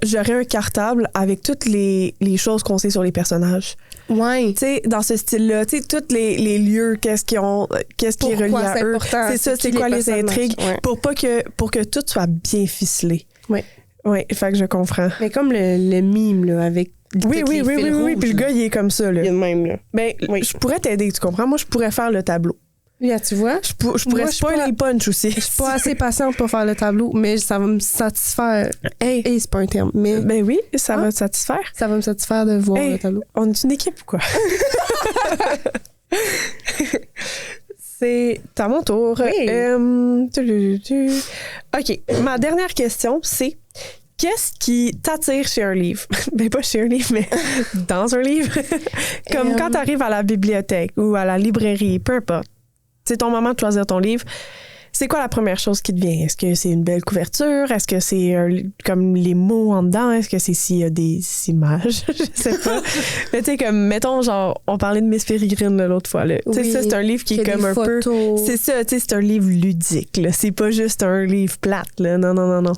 j'aurais un cartable avec toutes les choses qu'on sait sur les personnages. Ouais. Tu sais, dans ce style-là, tu sais, tous les lieux, qu'est-ce qui est relié à eux. C'est ça, c'est quoi les intrigues, pour que tout soit bien ficelé. Oui. Oui, fait que je comprends. Mais comme le mime, là, avec oui, puis le gars, il est comme ça, là. Il est le même, là. Ben, je pourrais t'aider, tu comprends? Moi, je pourrais faire le tableau. Là, tu vois? Je pourrais spoiler le punch aussi. Je suis pas assez patiente pour faire le tableau, mais ça va me satisfaire. Hey, c'est pas un terme, mais... Ben oui, ça va te satisfaire. Ça va me satisfaire de voir le tableau. On est une équipe ou quoi? C'est à mon tour. Oui. OK, ma dernière question, c'est qu'est-ce qui t'attire chez un livre? Ben pas chez un livre, mais dans un livre. Comme quand tu arrives à la bibliothèque ou à la librairie, peu importe. C'est ton moment de choisir ton livre. C'est quoi la première chose qui te vient? Est-ce que c'est une belle couverture? Est-ce que c'est comme les mots en dedans? Est-ce que c'est s'il y a des images? Je sais pas. Mais tu sais, comme, mettons, genre, on parlait de Miss Peregrine l'autre fois. Là. Oui, ça, c'est un livre qui est comme un peu... C'est ça, tu sais, c'est un livre ludique. Là. C'est pas juste un livre plate. Là. Non.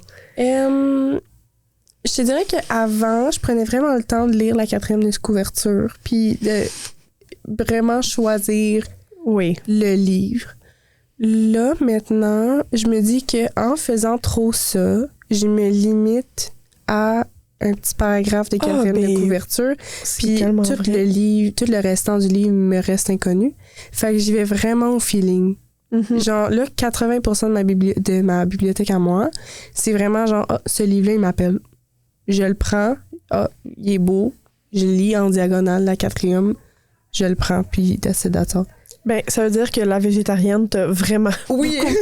Je te dirais qu'avant, je prenais vraiment le temps de lire la 4e de couverture, puis de vraiment choisir le livre. Là, maintenant, je me dis qu'en faisant trop ça, je me limite à un petit paragraphe de 4e de couverture, puis tout le restant du livre me reste inconnu. Fait que j'y vais vraiment au feeling. Mm-hmm. Genre, là, 80% de ma bibliothèque à moi, c'est vraiment genre, ce livre-là, il m'appelle. Je le prends, il est beau, je lis en diagonale la 4e, je le prends, puis that's it. Ben, ça veut dire que la végétarienne t'a vraiment beaucoup marqué.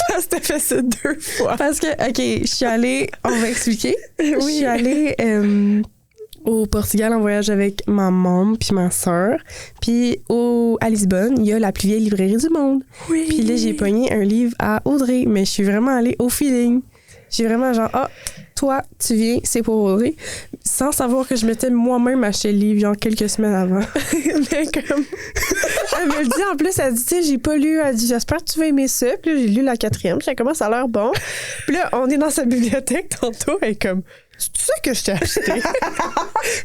Parce que t'as fait ça 2 fois. Parce que, OK, je suis allée, on va expliquer. Je suis allée au Portugal en voyage avec ma maman puis ma soeur. Puis à Lisbonne, il y a la plus vieille librairie du monde. Oui. Puis là, j'ai pogné un livre à Audrey, mais je suis vraiment allée au feeling. J'ai vraiment genre, toi, tu viens, c'est pour Audrey. Sans savoir que je m'étais moi-même acheté le livre, genre quelques semaines avant. Mais comme... elle me le dit, en plus, elle dit, tu sais, j'ai pas lu, elle dit, j'espère que tu vas aimer ça. Puis là, j'ai lu la 4e, je sais comment ça a l'air bon. Puis là, on est dans sa bibliothèque tantôt, elle est comme, c'est ça que je t'ai acheté?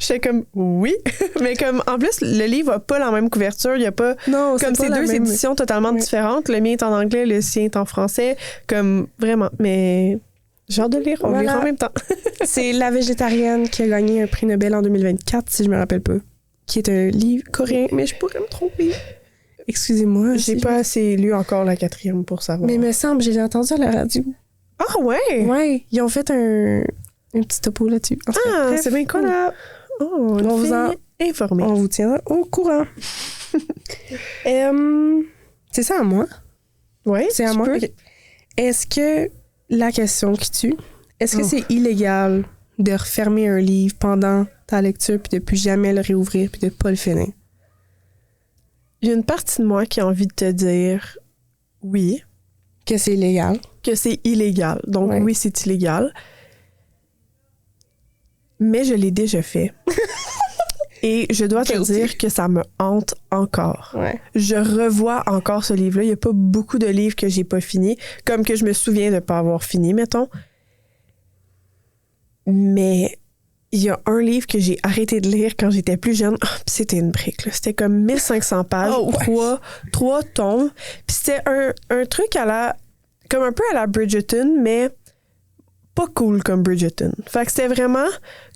J'étais comme, oui. Mais comme, en plus, le livre a pas la même couverture, il y a pas... Non, comme c'est 2 éditions totalement différentes. Le mien est en anglais, le sien est en français. Comme, vraiment, mais... J'ai hâte de lire, on lira en même temps. C'est La végétarienne qui a gagné un prix Nobel en 2024, si je me rappelle pas. qui est un livre coréen, mais je pourrais me tromper. Excusez-moi. J'ai pas assez lu encore la 4e pour savoir. Mais il me semble, j'ai entendu à la radio. Ah ouais? Ouais, ils ont fait un petit topo là-dessus. En tout cas, bref, c'est bien cool. On vous en informer. On vous tiendra au courant. C'est ça à moi? Oui, c'est à moi. Okay. Est-ce que la question qui tue, est-ce que c'est illégal de refermer un livre pendant ta lecture puis de plus jamais le réouvrir puis de pas le finir? Il y a une partie de moi qui a envie de te dire oui. Que c'est illégal. Que c'est illégal. Donc oui, c'est illégal. Mais je l'ai déjà fait. Et je dois te dire que ça me hante encore. Ouais. Je revois encore ce livre-là. Il n'y a pas beaucoup de livres que j'ai pas finis, comme que je me souviens de ne pas avoir fini, mettons. Mais il y a un livre que j'ai arrêté de lire quand j'étais plus jeune. Oh, c'était une brique, là. C'était comme 1500 pages, trois tomes. Puis c'était un truc comme un peu à la Bridgerton, mais pas cool comme Bridgerton. Fait que c'était vraiment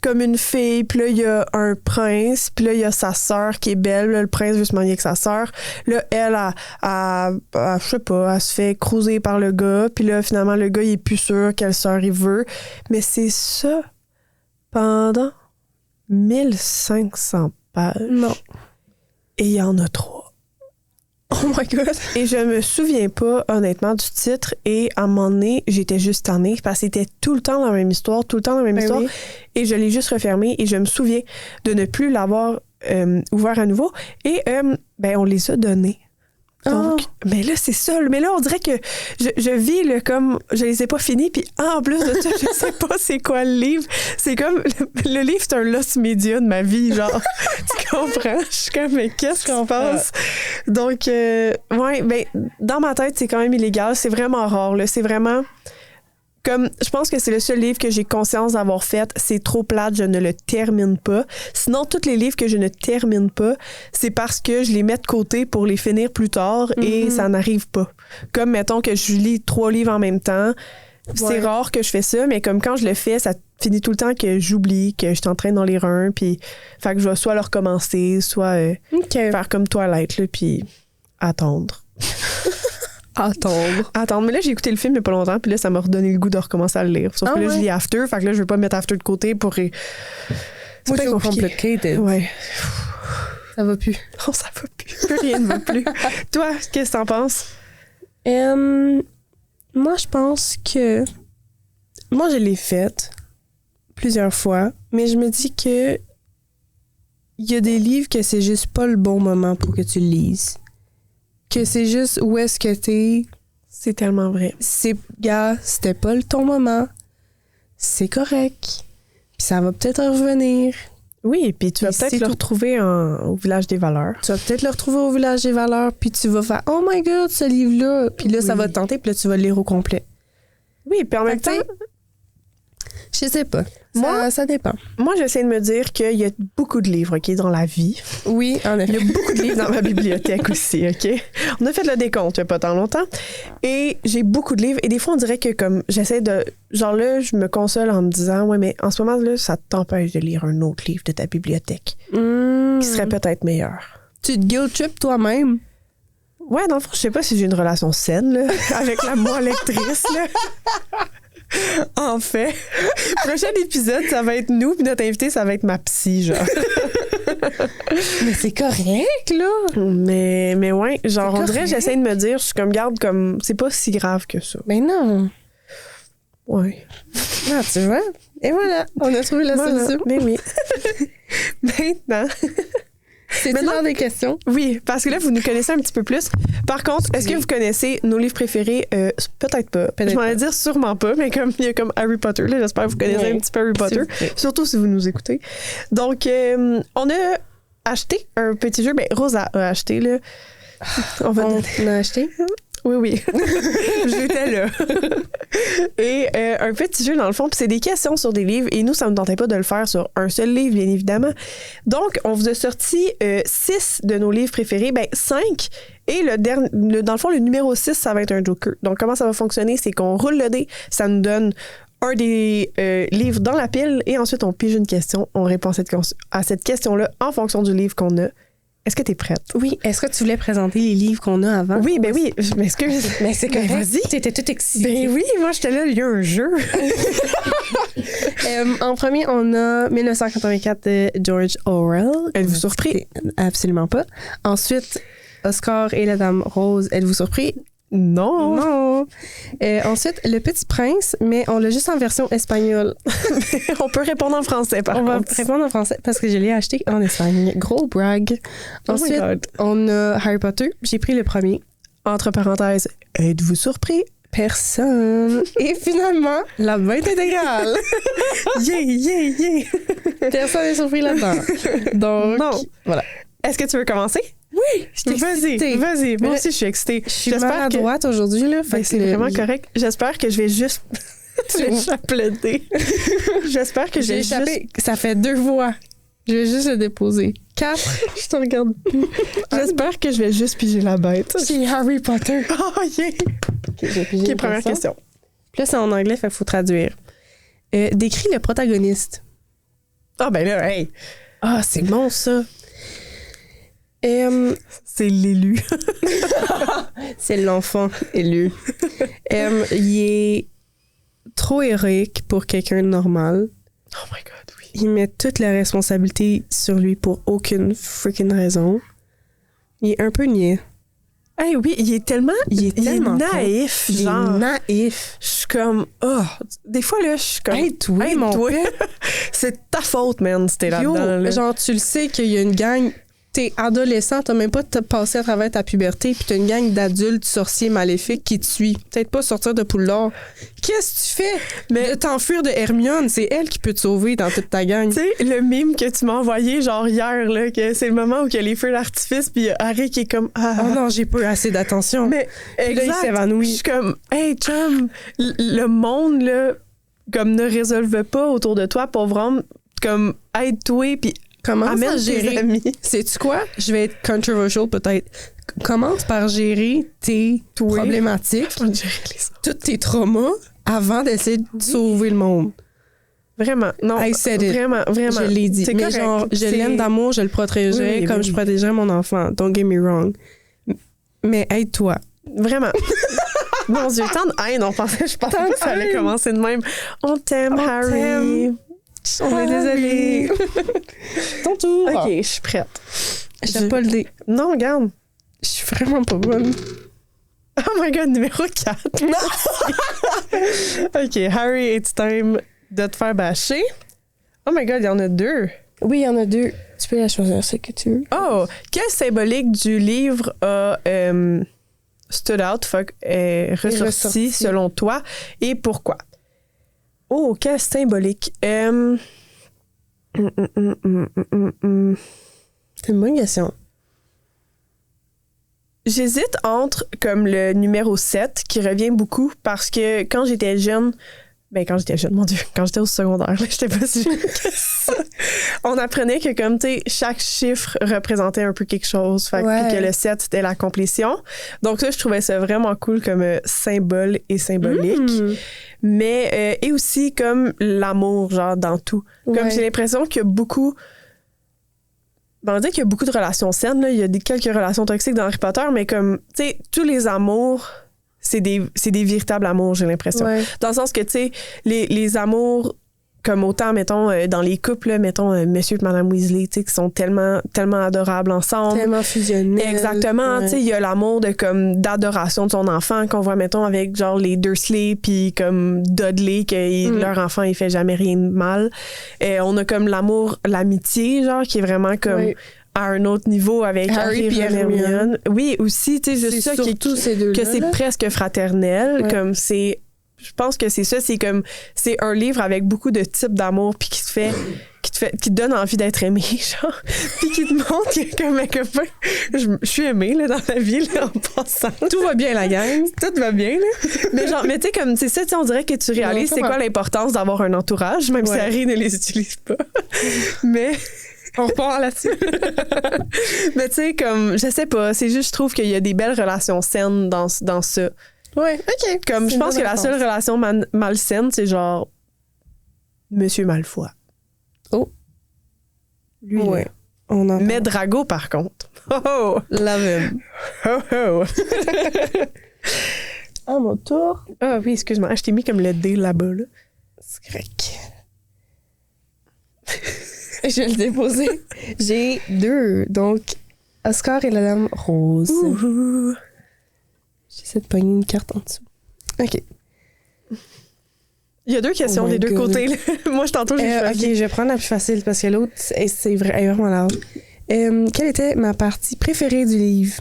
comme une fille, puis là, il y a un prince, puis là, il y a sa sœur qui est belle. Là, le prince veut se marier avec sa sœur. Là, elle, je sais pas, elle se fait cruiser par le gars, puis là, finalement, le gars, il est plus sûr quelle sœur il veut. Mais c'est ça pendant 1500 pages. Non. Et il y en a 3. Oh my God! Et je me souviens pas, honnêtement, du titre. Et à un moment donné, j'étais juste tannée parce que c'était tout le temps la même histoire, Oui. Et je l'ai juste refermée et je me souviens de ne plus l'avoir ouvert à nouveau. Et on les a donnés. Donc, ben là, c'est ça. Mais là, on dirait que je vis comme je les ai pas finis. Puis en plus de ça, je sais pas c'est quoi le livre. C'est comme le livre, c'est un lost media de ma vie, genre. Tu comprends? Je suis comme, mais qu'est-ce qu'on passe? Donc, dans ma tête, c'est quand même illégal. C'est vraiment rare, là. C'est vraiment comme, je pense que c'est le seul livre que j'ai conscience d'avoir fait. C'est trop plate, je ne le termine pas. Sinon, tous les livres que je ne termine pas, c'est parce que je les mets de côté pour les finir plus tard et ça n'arrive pas. Comme, mettons que je lis 3 livres en même temps. Ouais. C'est rare que je fais ça, mais comme quand je le fais, ça finit tout le temps que j'oublie, que je suis en train d'en lire un, puis fait que je vais soit le recommencer, soit faire comme Twilight, là, puis attendre. Attendre. Mais là, j'ai écouté le film il n'y a pas longtemps, puis là, ça m'a redonné le goût de recommencer à le lire. Sauf que là, je lis After, fait que là, je veux pas mettre After de côté pour... C'est pas compliqué. Ouais. Ça va plus. Non, ça va plus. Plus rien ne va plus. Toi, qu'est-ce que t'en penses? Moi, je pense que... Moi, je l'ai faite plusieurs fois, mais je me dis que il y a des livres que c'est juste pas le bon moment pour que tu le lises. Que c'est juste où est-ce que t'es. C'est tellement vrai. C'était pas ton moment. C'est correct. Puis ça va peut-être revenir. Oui, et puis tu vas peut-être le retrouver au Village des Valeurs. Tu vas peut-être le retrouver au Village des Valeurs, puis tu vas faire « Oh my God, ce livre-là! » Puis là, ça va te tenter, puis là, tu vas le lire au complet. Oui, puis en même temps... Je sais pas. Ça dépend. Moi, j'essaie de me dire qu'il y a beaucoup de livres, OK, dans la vie. Oui, en effet. Il y a beaucoup de livres dans ma bibliothèque aussi, OK? On a fait le décompte il n'y a pas tant longtemps. Et j'ai beaucoup de livres. Et des fois, on dirait que comme j'essaie de... Genre là, je me console en me disant « Ouais, mais en ce moment, là, ça t'empêche de lire un autre livre de ta bibliothèque qui serait peut-être meilleur. » Tu te guilt-trip toi-même? Ouais, dans le fond, je sais pas si j'ai une relation saine là, avec la moi lectrice, là. En fait, prochain épisode, ça va être nous, puis notre invité, ça va être ma psy, genre. Mais c'est correct, là. Mais ouais, genre, on dirait, j'essaie de me dire, je suis comme, garde, comme, c'est pas si grave que ça. Mais non. Ouais. Ah, tu vois? Et voilà, on a trouvé la solution. Mais oui. Maintenant... C'est l'heure des questions? Oui, parce que là, vous nous connaissez un petit peu plus. Par contre, est-ce que vous connaissez nos livres préférés? Peut-être pas. Je m'en vais dire sûrement pas, mais comme il y a comme Harry Potter, là, j'espère que vous connaissez un petit peu Harry Potter. Surtout si vous nous écoutez. Donc, on a acheté un petit jeu. Ben, Rosa a acheté, là. On a acheté? Oui. J'étais là. Et un petit jeu, dans le fond, puis c'est des questions sur des livres. Et nous, ça ne nous tentait pas de le faire sur un seul livre, bien évidemment. Donc, on vous a sorti 6 de nos livres préférés. Ben, 5. Et dans le fond, le numéro 6, ça va être un joker. Donc, comment ça va fonctionner? C'est qu'on roule le dé. Ça nous donne un des livres dans la pile et ensuite on pige une question. On répond à cette question-là en fonction du livre qu'on a. Est-ce que tu es prête? Oui. Est-ce que tu voulais présenter les livres qu'on a avant? Oui, ben oui. Je m'excuse. Mais c'est correct. Vas-y. T'étais toute excitée. Ben oui, moi, j'étais là, il y a un jeu. En premier, on a 1984 de George Orwell. Êtes-vous surpris? Absolument pas. Ensuite, Oscar et la Dame Rose. Êtes-vous surpris? Non. Non. Ensuite, Le Petit Prince, mais on l'a juste en version espagnole. On peut répondre en français, par On va contre. répondre en français parce que je l'ai acheté en Espagne. Gros brag. Oh my Ensuite, God. on a Harry Potter. J'ai pris le premier. Entre parenthèses, êtes-vous surpris? Personne. Et finalement, la bête intégrale. Yeah, yeah, yeah. Personne n'est surpris là-dedans. Donc, Non. voilà. Est-ce que tu veux commencer? Oui, je Vas-y. Moi aussi, je suis excitée. Je suis maladroite aujourd'hui, là. Ben, c'est vraiment correct. J'espère que je vais juste... Tu vas chapelleter. J'espère que J'ai j'ai échappé. Ça fait 2 fois. Je vais juste le déposer. 4. Je te regarde plus. J'espère que je vais juste piger la bête. C'est Harry Potter. Oh, yeah! OK, Première question. Puis là, c'est en anglais, fait qu'il faut traduire. Décris le protagoniste. Ah, ben là, hey! Ah, c'est bon, ça. C'est l'élu. C'est l'enfant élu. Il est trop héroïque pour quelqu'un de normal. Oh my God, oui. Il met toute la responsabilité sur lui pour aucune freaking raison. Il est un peu niais. Hey, oui, il est tellement naïf, Il genre. est naïf. Je suis comme, oh, des fois, là, je suis comme, Hey, toi, mon père. c'est ta faute, man, si t'es Yo, là-dedans. Là. genre, tu le sais qu'il y a une gang... T'es adolescent, t'as même pas passé à travers ta puberté, puis t'as une gang d'adultes sorciers maléfiques qui te suivent. Peut-être pas sortir de Poudlard. Qu'est-ce que tu fais? Mais de t'enfuir de Hermione, c'est elle qui peut te sauver dans toute ta gang. Tu sais, le mime que tu m'as envoyé, genre hier, là, que c'est le moment où il y a les feux d'artifice, puis Harry qui est comme, ah. Oh non, j'ai pas eu assez d'attention. Mais, Puis là, il exact. s'évanouit. Je suis comme, hey, chum, le monde, là, comme ne résolve pas autour de toi pour vraiment, comme, aide-toi, puis Commence amène à tes gérer. amis. Sais-tu quoi? Je vais être controversial peut-être. Commence par gérer tes problématiques, tous tes traumas, avant d'essayer de sauver le monde. Vraiment, non. I said it. Vraiment. Je l'ai dit. C'est Mais correct. genre, je l'aime d'amour, je le protégerais Oui, comme oui. je protégerais mon enfant. Don't get me wrong. Mais aide-toi. Vraiment. Mon Dieu, tant de haine, je pensais pas que ça allait commencer de même. On t'aime, Harry. t'aime. On est désolé. Ton tour. OK, je suis prête. Je sais pas le dé. Non, regarde. Je suis vraiment pas bonne. Oh my God, numéro 4. OK, Harry, it's time de te faire bâcher. Oh my God, il y en a 2. Oui, il y en a 2. Tu peux la choisir, ce que tu veux. Oh, quel symbolique du livre a stood out, ressorti selon toi et pourquoi? Oh, quel symbolique. C'est une bonne question. J'hésite entre comme le numéro 7 qui revient beaucoup parce que quand j'étais jeune, mon Dieu, quand j'étais au secondaire, là, j'étais pas si jeune que ça. On apprenait que comme tu sais, chaque chiffre représentait un peu quelque chose, fait Ouais. que le 7 c'était la complétion. Donc là, je trouvais ça vraiment cool comme symbole et symbolique. Mais et aussi comme l'amour genre dans tout. Comme Ouais. j'ai l'impression qu'il y a beaucoup on dit qu'il y a beaucoup de relations saines là, il y a quelques relations toxiques dans Harry Potter mais comme tu sais tous les amours c'est des véritables amours, j'ai l'impression. Ouais. Dans le sens que, tu sais, les amours, comme autant, mettons, dans les couples, là, mettons, Monsieur et Madame Weasley, tu sais, qui sont tellement adorables ensemble. Tellement fusionnel. Exactement. Ouais. Tu sais, il y a l'amour d'adoration de son enfant qu'on voit, mettons, avec, genre, les Dursley puis comme Dudley, que leur enfant, il fait jamais rien de mal. On a comme l'amour, l'amitié, genre, qui est vraiment comme... Ouais. à un autre niveau avec Harry Harry et et Hermione. Oui, aussi, tu sais, C'est juste ça qui surtout ces deux-là, que c'est là. presque fraternel, Ouais. comme c'est je pense que c'est ça, c'est comme c'est un livre avec beaucoup de types d'amour puis qui te donne envie d'être aimé genre puis qui te montre que comme un copain je suis aimée là dans la vie là, en passant. Tout va bien, la gang. Tout va bien là. Mais tu sais comme c'est ça, tu sais, on dirait que tu réalises Ouais, c'est quoi l'importance d'avoir un entourage même si Ouais. Harry ne les utilise pas. Mais On repart là-dessus. mais tu sais, comme, je sais pas, c'est juste, je trouve qu'il y a des belles relations saines dans ça. Ouais, OK. Comme, C'est je une pense bonne que la seule réponse. relation malsaine, c'est genre Monsieur Malfoy. Oh. Lui, Ouais. là. On entend. Mais Drago, par contre. Oh oh! Love him. Oh oh! À mon tour. Ah oui, excuse-moi. Ah, je t'ai mis comme le D là-bas, là. C'est correct. Je vais le déposer. J'ai 2. Donc, Oscar et la Dame Rose. Ouh. J'essaie de pogner une carte en dessous. OK. Il y a 2 questions Oh my des 2 God. côtés. Là. Moi, tantôt, j'ai OK, choisi. je vais prendre la plus facile parce que l'autre, elle est vraiment large. Quelle était ma partie préférée du livre?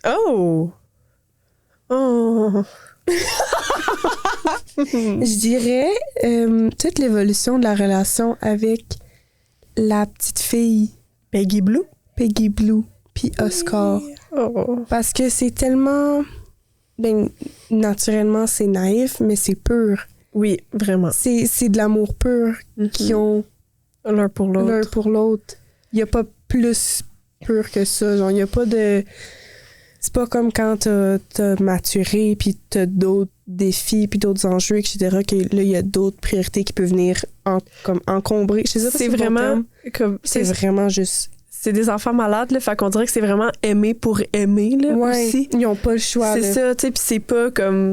Oh! Oh! Je dirais toute l'évolution de la relation avec la petite fille Peggy Blue? Peggy Blue puis Oscar. Oh! Parce que c'est tellement... Ben, naturellement, c'est naïf, mais c'est pur. Oui, vraiment. C'est de l'amour pur qu'ils ont L'un pour l'autre. l'un pour l'autre. Il n'y a pas plus pur que ça. Genre, il n'y a pas de... C'est pas comme quand t'as maturé, puis t'as d'autres défis, puis d'autres enjeux, etc., que là, il y a d'autres priorités qui peuvent venir comme encombrer. Je sais pas si C'est le bon vraiment terme. comme C'est vraiment juste... c'est des enfants malades là, fait qu'on dirait que c'est vraiment aimer pour aimer là aussi. Ils n'ont pas le choix. C'est là. ça, tu sais, puis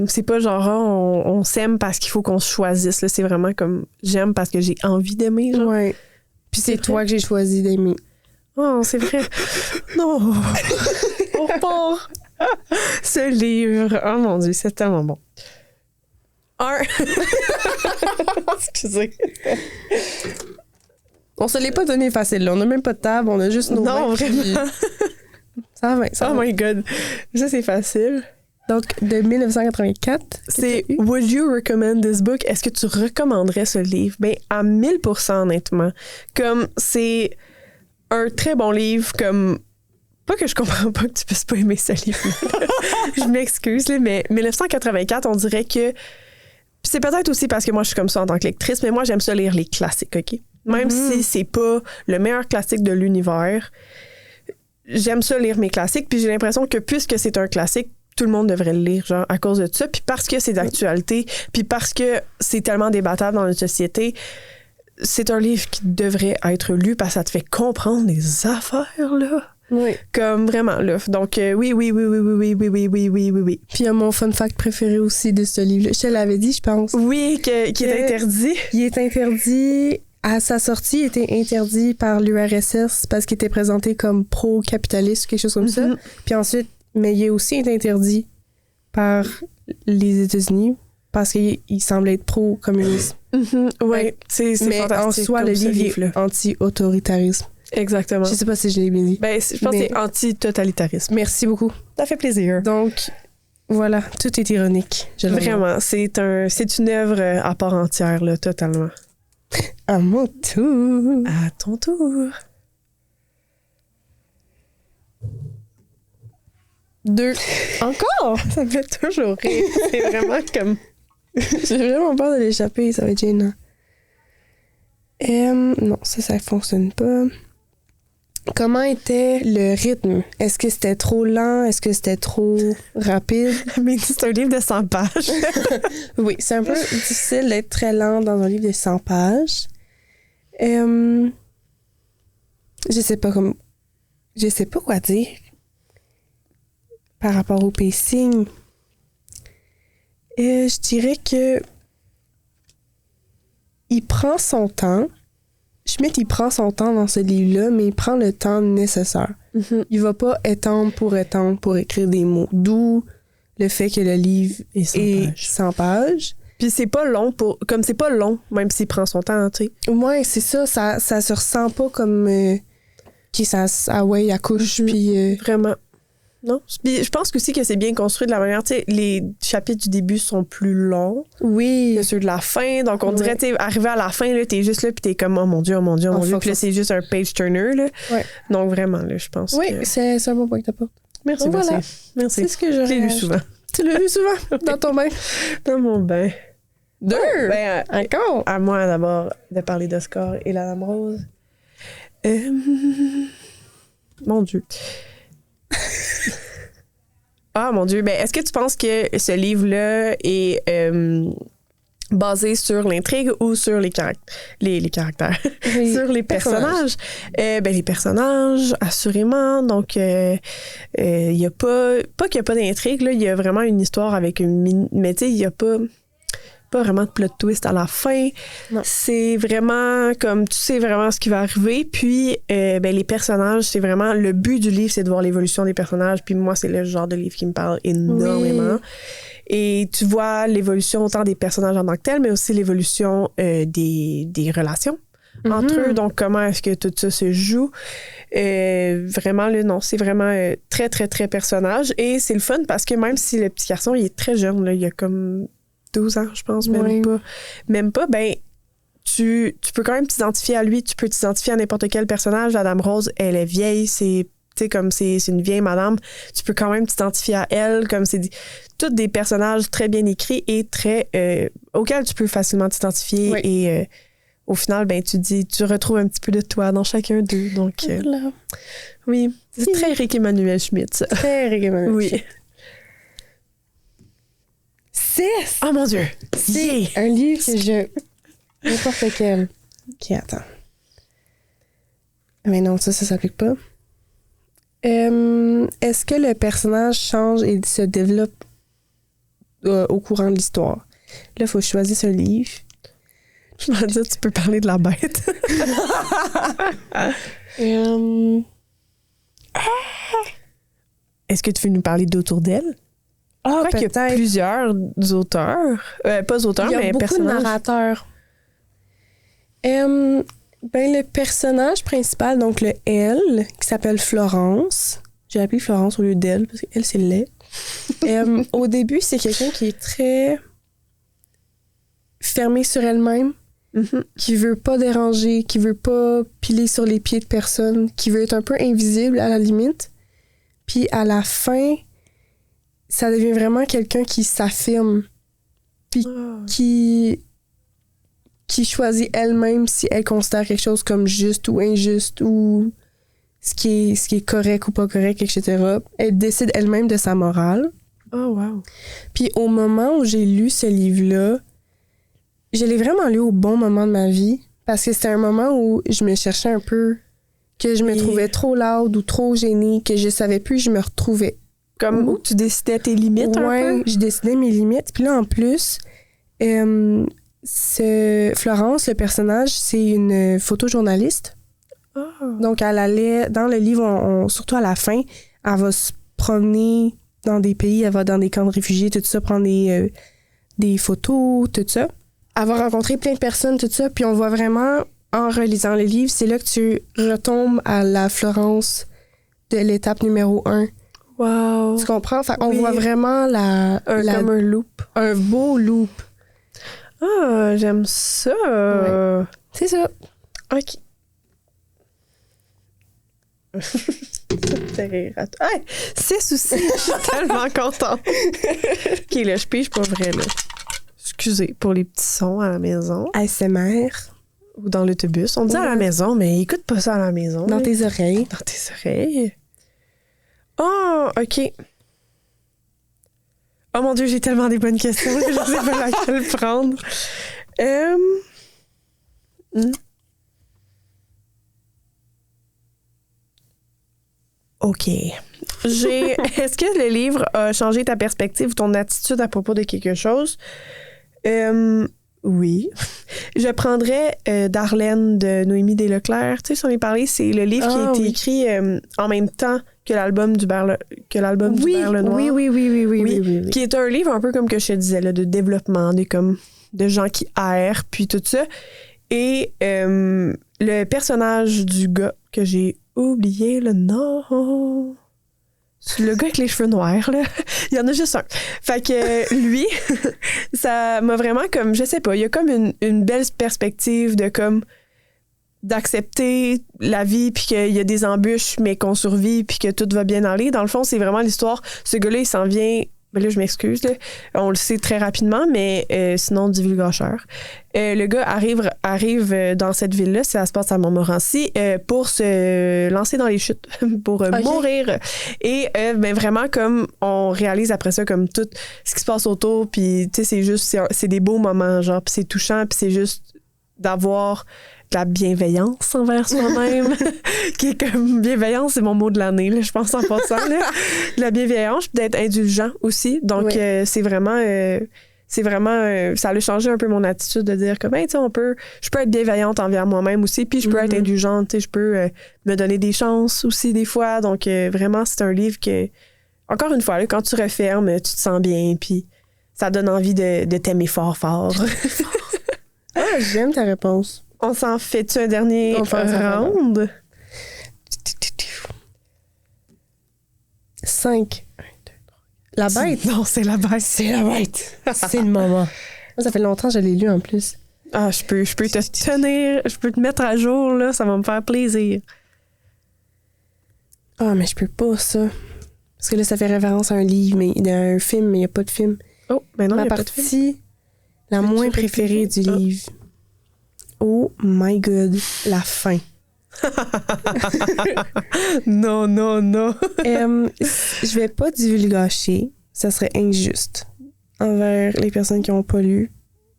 c'est pas genre ah, on s'aime parce qu'il faut qu'on se choisisse là, c'est vraiment comme j'aime parce que j'ai envie d'aimer genre. Ouais. Puis c'est C'est toi vrai. que j'ai choisi d'aimer. Oh, c'est vrai. Non. On repart. Ce livre. Oh mon Dieu, c'est tellement bon. Excusez. On se l'est pas donné facile, là. On n'a même pas de table, on a juste nos Non, mains, puis vraiment. Ça va, ça Oh va. my God. Ça, c'est facile. Donc, de 1984. C'est Would you recommend this book? Est-ce que tu recommanderais ce livre? Ben, à 1000% honnêtement. Comme, c'est un très bon livre, comme... Pas que je comprends pas que tu puisses pas aimer ce livre. Je m'excuse, là, mais 1984, on dirait que... Puis c'est peut-être aussi parce que moi, je suis comme ça en tant que lectrice, mais moi, j'aime ça lire les classiques, OK? Même si c'est pas le meilleur classique de l'univers, j'aime ça lire mes classiques, puis j'ai l'impression que puisque c'est un classique, tout le monde devrait le lire, genre, à cause de ça. Puis parce que c'est d'actualité, puis parce que c'est tellement débattable dans notre société, c'est un livre qui devrait être lu parce que ça te fait comprendre les affaires, là. Oui. Comme vraiment, là. Donc, oui. Puis il y a mon fun fact préféré aussi de ce livre-là. Je te l'avais dit, je pense. Oui, qui est interdit. Il est interdit... À sa sortie, il était interdit par l'URSS parce qu'il était présenté comme pro-capitaliste, quelque chose comme ça. Mhm. Puis ensuite, mais il est aussi été interdit par les États-Unis parce qu'il semble être pro-communiste. Oui, c'est Mais en fantastique. soi, comme le ce livre est anti-autoritarisme. Exactement. Je sais pas si je l'ai bien dit. Ben, je pense Mais- que c'est anti-totalitarisme. Merci beaucoup. Ça fait plaisir. Donc, voilà, tout est ironique. Je le remarque. Vraiment, c'est une œuvre à part entière, là, totalement. À mon tour. À ton tour. 2. Encore? Ça me fait toujours rire. C'est vraiment comme... J'ai vraiment peur de l'échapper, ça va être gênant. Non, ça fonctionne pas. Comment était le rythme? Est-ce que c'était trop lent? Est-ce que c'était trop rapide? Mais c'est un livre de 100 pages. Oui, c'est un peu difficile d'être très lent dans un livre de 100 pages. Je sais pas quoi dire par rapport au pacing. Je dirais que il prend son temps. Schmitt, il prend son temps dans ce livre-là, mais il prend le temps nécessaire. Il va pas étendre pour écrire des mots. D'où le fait que le livre Et 100 est pages. 100 pages. Puis c'est pas long comme c'est pas long, même s'il prend son temps, tu sais. Ouais, c'est ça. Ça se ressent pas comme... accouche, puis... Vraiment. Non? Puis je pense aussi que c'est bien construit de la manière, tu sais, les chapitres du début sont plus longs oui. que ceux de la fin. Donc, on Ouais. dirait, tu sais, arrivé à la fin, là, t'es juste là, puis t'es comme, oh mon Dieu, oh mon Dieu, oh Oh, mon Dieu. fuck, Puis là, fuck. c'est juste un page-turner, là. Ouais. Donc, vraiment, là, je pense Oui, que... c'est un bon point que t'apportes. Merci, Voilà. merci. Merci. C'est ce que je Je l'ai lu souvent. Tu l'as lu souvent dans ton bain. Dans mon bain. 2. Ben, Encore. à moi, d'abord, de parler d'Oscar et la Dame Rose. Mon Dieu. Ah, mon Dieu. Ben, est-ce que tu penses que ce livre-là est basé sur l'intrigue ou sur les caractères? Oui, sur les personnages? Les personnages, assurément. Donc, il y a pas qu'il n'y a pas d'intrigue, là. Il y a vraiment une histoire avec une... Mais tu sais, il n'y a pas vraiment de plot twist à la fin. Non. C'est vraiment comme tu sais vraiment ce qui va arriver. Puis, les personnages, c'est vraiment... Le but du livre, c'est de voir l'évolution des personnages. Puis moi, c'est le genre de livre qui me parle énormément. Oui. Et tu vois l'évolution autant des personnages en tant que tels, mais aussi l'évolution des relations entre eux. Donc, comment est-ce que tout ça se joue? Vraiment, là, non, c'est vraiment très, très, très personnage. Et c'est le fun parce que même si le petit garçon, il est très jeune, là, il a comme 12 ans, je pense, même pas, ben, tu peux quand même t'identifier à lui, tu peux t'identifier à n'importe quel personnage. La Dame Rose, elle est vieille, tu sais, comme c'est une vieille madame, tu peux quand même t'identifier à elle, comme c'est tous des personnages très bien écrits et très auxquels tu peux facilement t'identifier. Oui. Et au final, ben tu retrouves un petit peu de toi dans chacun d'eux. Donc, voilà. Oui, c'est très Eric Emmanuel Schmitt, ça. Très Eric Emmanuel Schmitt. Oui. 6! Oh mon Dieu! C'est un livre que je... N'importe quel. Ok, attends. Mais non, ça s'applique pas. Est-ce que le personnage change et se développe au courant de l'histoire? Là, il faut choisir ce livre. Je vais dire, tu peux parler de la bête. Est-ce que tu veux nous parler d'Autour d'elle? Ah, je crois qu'il y a plusieurs auteurs. Pas auteurs, mais personnages. Il y a beaucoup de narrateurs. Le personnage principal, donc le elle, qui s'appelle Florence. J'ai appelé Florence au lieu d'elle, parce qu'elle, c'est laid. Au début, c'est quelqu'un qui est très fermée sur elle-même, qui veut pas déranger, qui veut pas piler sur les pieds de personne, qui veut être un peu invisible à la limite. Puis à la fin, ça devient vraiment quelqu'un qui s'affirme, puis qui choisit elle-même si elle considère quelque chose comme juste ou injuste ou ce qui est correct ou pas correct, etc. Elle décide elle-même de sa morale. Oh, wow. Puis au moment où j'ai lu ce livre-là, je l'ai vraiment lu au bon moment de ma vie parce que c'était un moment où je me cherchais un peu, que je me trouvais trop loud ou trop gênée, que je savais plus, je me retrouvais. Comme où tu décidais tes limites un peu? Je décidais mes limites. Puis là, en plus, Florence, le personnage, c'est une photojournaliste. Oh. Donc, elle allait, dans le livre, surtout à la fin, elle va se promener dans des pays, elle va dans des camps de réfugiés, tout ça, prendre des photos, tout ça. Elle va rencontrer plein de personnes, tout ça, puis on voit vraiment, en relisant le livre, c'est là que tu retombes à la Florence de l'étape numéro 1. Wow! Tu comprends? Enfin, on voit vraiment comme un loop. Un beau loop. Ah, j'aime ça! Ouais. C'est ça. OK. Ça me fait rire à toi. Hey, 6 aussi! Je suis tellement contente. OK, là, je pige pas vrai, là. Excusez pour les petits sons à la maison. ASMR. Ou dans l'autobus. On dit à la maison, mais écoute pas ça à la maison. Dans tes oreilles. Dans tes oreilles. Oh, OK. Oh mon Dieu, j'ai tellement des bonnes questions. Je ne sais pas laquelle prendre. OK. Est-ce que le livre a changé ta perspective ou ton attitude à propos de quelque chose? Oui. Je prendrais Darlene de Noémie Desleclerc. Tu sais, si on est parlé, c'est le livre qui a été écrit en même temps que l'album du Beurre le Noir. Oui. Qui est un livre un peu comme que je te disais, là, de développement, de gens qui errent, puis tout ça. Et le personnage du gars que j'ai oublié le nom... Le gars avec les cheveux noirs, là. Il y en a juste un. Fait que lui, ça m'a vraiment comme, je sais pas, il y a comme une belle perspective de comme d'accepter la vie puis qu'il y a des embûches mais qu'on survit puis que tout va bien aller. Dans le fond, c'est vraiment l'histoire. Ce gars-là, il s'en vient Ben là, je m'excuse, là. On le sait très rapidement, mais sinon, divulgateur. Le gars arrive dans cette ville-là, ça se passe à Montmorency, pour se lancer dans les chutes, pour mourir. Et ben vraiment, comme on réalise après ça, comme tout ce qui se passe autour, puis tu sais, c'est juste, c'est des beaux moments, genre, puis c'est touchant, puis c'est juste d'avoir de la bienveillance envers soi-même, qui est comme benevolence, c'est mon mot de l'année, là, je pense en passant, là. De la bienveillance, puis d'être indulgent aussi. Donc, c'est vraiment, ça a changé un peu mon attitude de dire comme, hey, tu sais, je peux être bienveillante envers moi-même aussi, puis je peux être indulgente, tu sais, je peux me donner des chances aussi des fois. Donc, vraiment, c'est un livre que, encore une fois, là, quand tu refermes, tu te sens bien, puis ça donne envie de t'aimer fort, fort. Ah, j'aime ta réponse. On s'en fait-tu un dernier round? 5. La bête? Non, c'est la bête. C'est la bête. C'est le moment. Moi, ça fait longtemps que je l'ai lu en plus. Ah, je peux te tenir, je peux te mettre à jour, là, ça va me faire plaisir. Ah, mais je peux pas, ça. Parce que là, ça fait référence à un livre, mais il y a un film, mais il n'y a pas de film. Oh, ben non, il Ma n'y a pas de film. partie la moins préférée du livre. Oh my God, la fin. Non. Je vais pas divulgacher, ça serait injuste envers les personnes qui n'ont pas lu.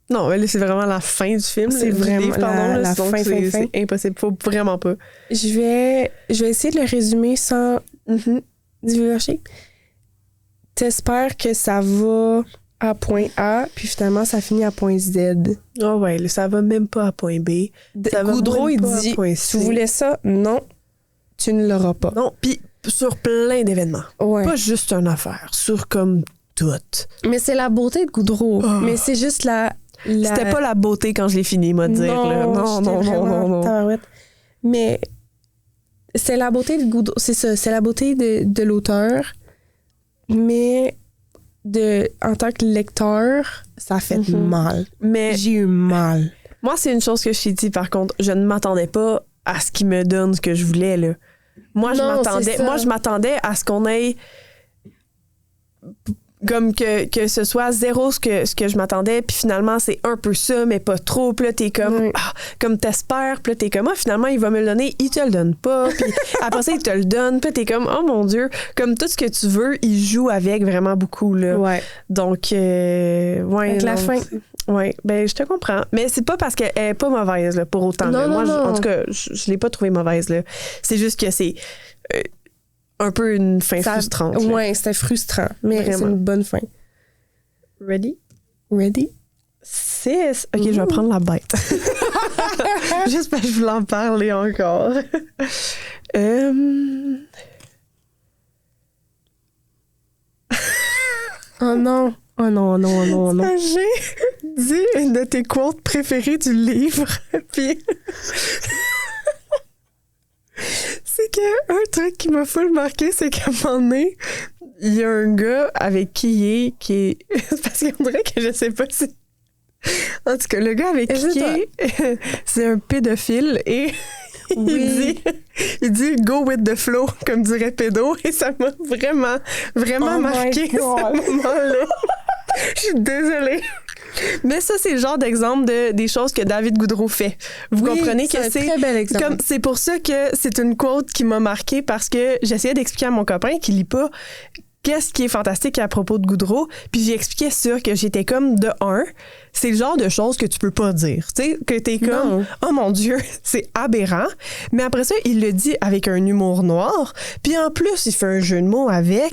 Non, mais là, c'est vraiment la fin du film. C'est vraiment la fin. C'est impossible, faut vraiment pas. Je vais essayer de le résumer sans divulgacher. T'espères que ça va à point A, puis finalement, ça finit à point Z. Ah ouais, là, ça va même pas à point B. Goudreau, il dit, tu voulais ça? Non, tu ne l'auras pas. Non, puis sur plein d'événements. Ouais. Pas juste une affaire, sur comme tout. Mais c'est la beauté de Goudreau. Oh. Mais c'est juste C'était pas la beauté quand je l'ai fini, moi, de dire. Non. Mais c'est la beauté de Goudreau. C'est ça, c'est la beauté de l'auteur. Mais en tant que lecteur, ça fait mal. Mais j'ai eu mal. Moi, c'est une chose que je t'ai dit, par contre. Je ne m'attendais pas à ce qu'il me donne ce que je voulais, là. Moi, je m'attendais à ce qu'on ait... Comme que ce soit zéro ce que je m'attendais, puis finalement, c'est un peu ça, mais pas trop. Puis là, t'es comme... comme t'espères, puis là, t'es comme... finalement, il va me le donner, il te le donne pas. Puis après ça, il te le donne, puis t'es comme... Oh mon Dieu! Comme tout ce que tu veux, il joue avec vraiment beaucoup, là. Ouais. Donc, avec la fin. Oui, ben je te comprends. Mais c'est pas parce qu'elle est pas mauvaise, là, pour autant. Non, Moi, non. En tout cas, je l'ai pas trouvée mauvaise, là. C'est juste que c'est... un peu une fin frustrante. Ouais, c'était frustrant, mais vraiment. C'est une bonne fin. Ready? 6. OK, je vais prendre la bête. Juste parce que je voulais en parler encore. Oh non. J'ai dit une de tes quotes préférées du livre, puis... C'est qu'un truc qui m'a full marqué, c'est qu'à un moment donné, il y a un gars avec qui est... Parce qu'on dirait que je sais pas si... En tout cas, le gars avec qui est, c'est un pédophile et il dit « go with the flow », comme dirait Pédo, et ça m'a vraiment marqué ce moment-là. Je suis désolée. Mais ça, c'est le genre d'exemple des choses que David Goudreau fait. Vous comprenez que c'est un très bel exemple. Comme, c'est pour ça que c'est une quote qui m'a marquée, parce que j'essayais d'expliquer à mon copain qui lit pas qu'est-ce qui est fantastique à propos de Goudreau, puis j'ai expliqué ça, que j'étais comme c'est le genre de choses que tu peux pas dire, tu sais, que t'es comme oh mon Dieu, c'est aberrant, mais après ça il le dit avec un humour noir, puis en plus il fait un jeu de mots avec.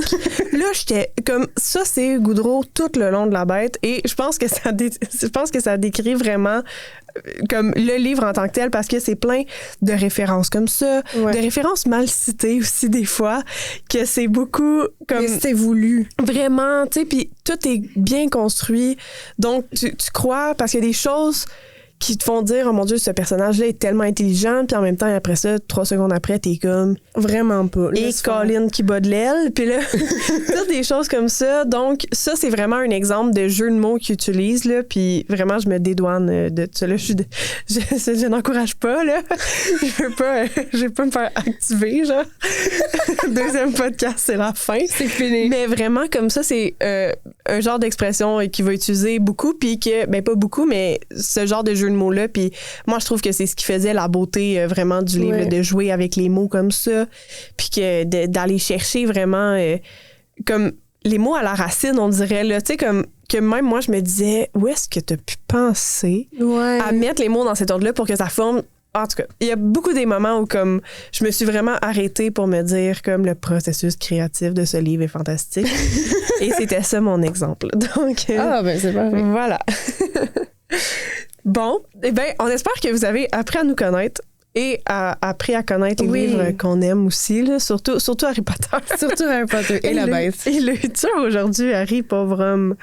Là j'étais comme ça, c'est Goudreau tout le long de la bête, et je pense que ça décrit vraiment comme le livre en tant que tel, parce que c'est plein de références comme ça, de références mal citées aussi des fois, que c'est beaucoup comme... Mais c'était voulu. Vraiment, tu sais, puis tout est bien construit, donc tu crois, parce qu'il y a des choses qui te font dire, oh mon Dieu, ce personnage-là est tellement intelligent, puis en même temps, après ça, 3 secondes après, t'es comme... Vraiment pas. Et Colin qui bat de l'aile, puis là, toutes des choses comme ça. Donc, ça, c'est vraiment un exemple de jeu de mots qu'ils utilisent, là, puis vraiment, je me dédouane de ça, là. Je n'encourage pas, là. Je vais pas me faire activer, genre. Deuxième podcast, c'est la fin. C'est fini. Mais vraiment, comme ça, c'est un genre d'expression qu'il va utiliser beaucoup, puis que, ben pas beaucoup, mais ce genre de jeu de mots-là, puis moi, je trouve que c'est ce qui faisait la beauté vraiment du livre, de jouer avec les mots comme ça, puis que d'aller chercher vraiment comme les mots à la racine, on dirait, là, tu sais, comme que même moi, je me disais, où est-ce que tu as pu penser à mettre les mots dans cet ordre-là pour que ça forme. En tout cas, il y a beaucoup des moments où comme je me suis vraiment arrêtée pour me dire comme le processus créatif de ce livre est fantastique. Et c'était ça mon exemple. Donc ben c'est parfait. Voilà. Bon, eh bien, on espère que vous avez appris à nous connaître et appris à connaître les livres qu'on aime aussi, là, surtout Harry Potter. Surtout Harry Potter et la bête. Il le tue aujourd'hui, Harry, pauvre homme.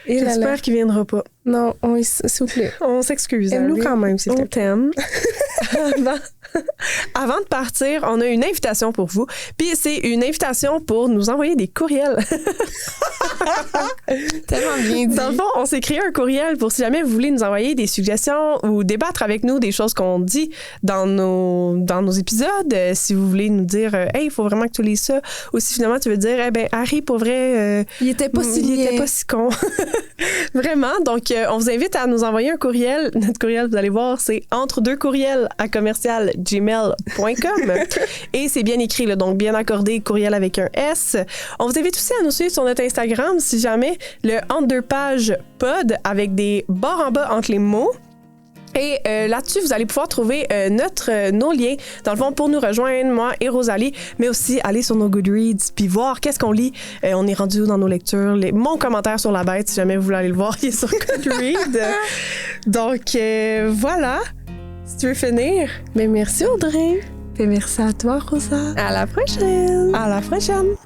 J'espère qu'il viendra pas. Non, s'il vous plaît. On s'excuse. Aime-nous quand même, s'il te plaît. On t'aime. Avant de partir, on a une invitation pour vous. Puis c'est une invitation pour nous envoyer des courriels. Tellement bien dit. Dans le fond, on s'est créé un courriel pour si jamais vous voulez nous envoyer des suggestions ou débattre avec nous des choses qu'on dit dans nos épisodes. Si vous voulez nous dire, hey, il faut vraiment que tu lises ça. Ou si finalement tu veux dire, eh ben Harry, pour vrai, il était pas si con. Vraiment. Donc, on vous invite à nous envoyer un courriel. Notre courriel, vous allez voir, c'est entre2courriels@commercial@gmail.com. Et c'est bien écrit, là, donc bien accordé, courriel avec un S. On vous invite aussi à nous suivre sur notre Instagram, si jamais, le entre deux pages pod avec des barres en bas entre les mots. Et là-dessus, vous allez pouvoir trouver nos liens, dans le fond, pour nous rejoindre, moi et Rosalie, mais aussi aller sur nos Goodreads puis voir qu'est-ce qu'on lit. On est rendu où dans nos lectures. Mon commentaire sur la bête, si jamais vous voulez aller le voir, il est sur Goodreads. Donc, voilà. Si tu veux finir. Mais merci, Audrey. Et merci à toi, Rosa. À la prochaine. À la prochaine.